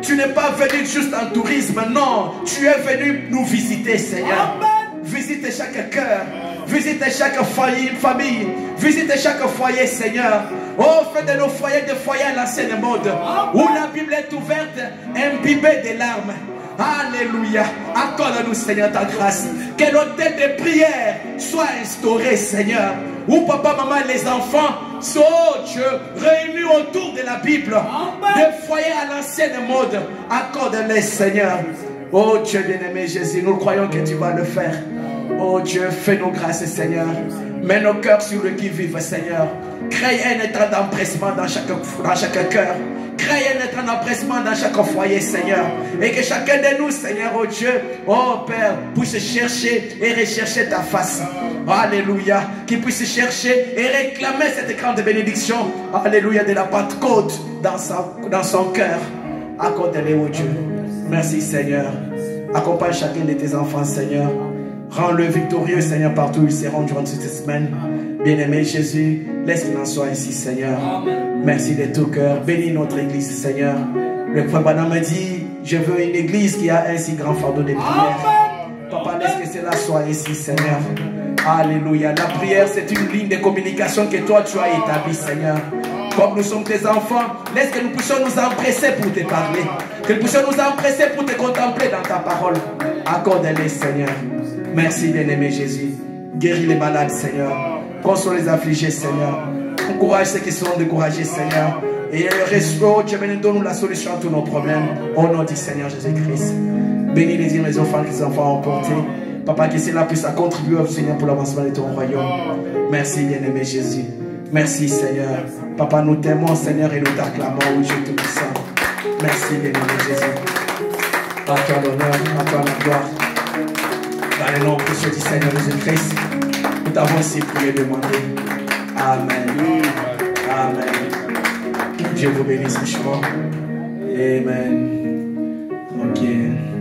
tu n'es pas venu juste en tourisme, non, tu es venu nous visiter, Seigneur. Visite chaque cœur, visite chaque famille, visite chaque foyer, Seigneur. Oh, fais de nos foyers des foyers à l'ancienne mode, où la Bible est ouverte, imbibée de larmes. Alléluia. Accorde-nous, Seigneur, ta grâce. Que l'autel de prière soit instauré, Seigneur. Où papa, maman, les enfants sont, oh Dieu, réunis autour de la Bible. Des foyers à l'ancienne mode. Accorde-les, Seigneur. Oh Dieu bien-aimé Jésus, nous croyons que tu vas le faire. Oh Dieu, fais-nous grâce, Seigneur. Mets nos cœurs sur le qui-vive, Seigneur. Crée un état d'empressement dans chaque cœur. Crée un état d'empressement dans chaque foyer, Seigneur. Et que chacun de nous, Seigneur, oh Dieu, oh Père, puisse chercher et rechercher ta face. Alléluia. Qu'il puisse chercher et réclamer cette grande bénédiction. Alléluia, de la Pentecôte dans son cœur. Accorde-les, oh Dieu. Merci, Seigneur. Accompagne chacun de tes enfants, Seigneur. Rends-le victorieux, Seigneur, partout où ils seront durant cette semaine. Bien-aimé Jésus, laisse qu'il en soit ainsi, Seigneur. Merci de tout cœur. Bénis notre église, Seigneur. Le frère Branham me dit, je veux une église qui a un si grand fardeau de prière. Papa, laisse que cela soit ainsi, Seigneur. Alléluia. La prière, c'est une ligne de communication que toi, tu as établie, Seigneur. Comme nous sommes tes enfants, laisse que nous puissions nous empresser pour te parler. Que nous puissions nous empresser pour te contempler dans ta parole. Accorde-les, Seigneur. Merci, bien-aimé Jésus. Guéris les malades, Seigneur. Console les affligés, Seigneur. Encourage ceux qui sont découragés, Seigneur. Et restaure, Dieu, donne-nous la solution à tous nos problèmes. Au nom du Seigneur Jésus-Christ. Bénis les enfants, les enfants que les enfants ont portés. Papa, que cela puisse contribuer au Seigneur pour l'avancement de ton royaume. Merci, bien-aimé Jésus. Merci, Seigneur. Papa, nous t'aimons, Seigneur, et nous t'acclamons, oui, Dieu Tout-Puissant. Merci, bien-aimé Jésus. À toi l'honneur, à toi la gloire. Dans le nom précieux du Seigneur Jésus-Christ, nous t'avons ainsi prié et demandé. Amen. Amen. Que Dieu vous bénisse richement. Amen. Ok.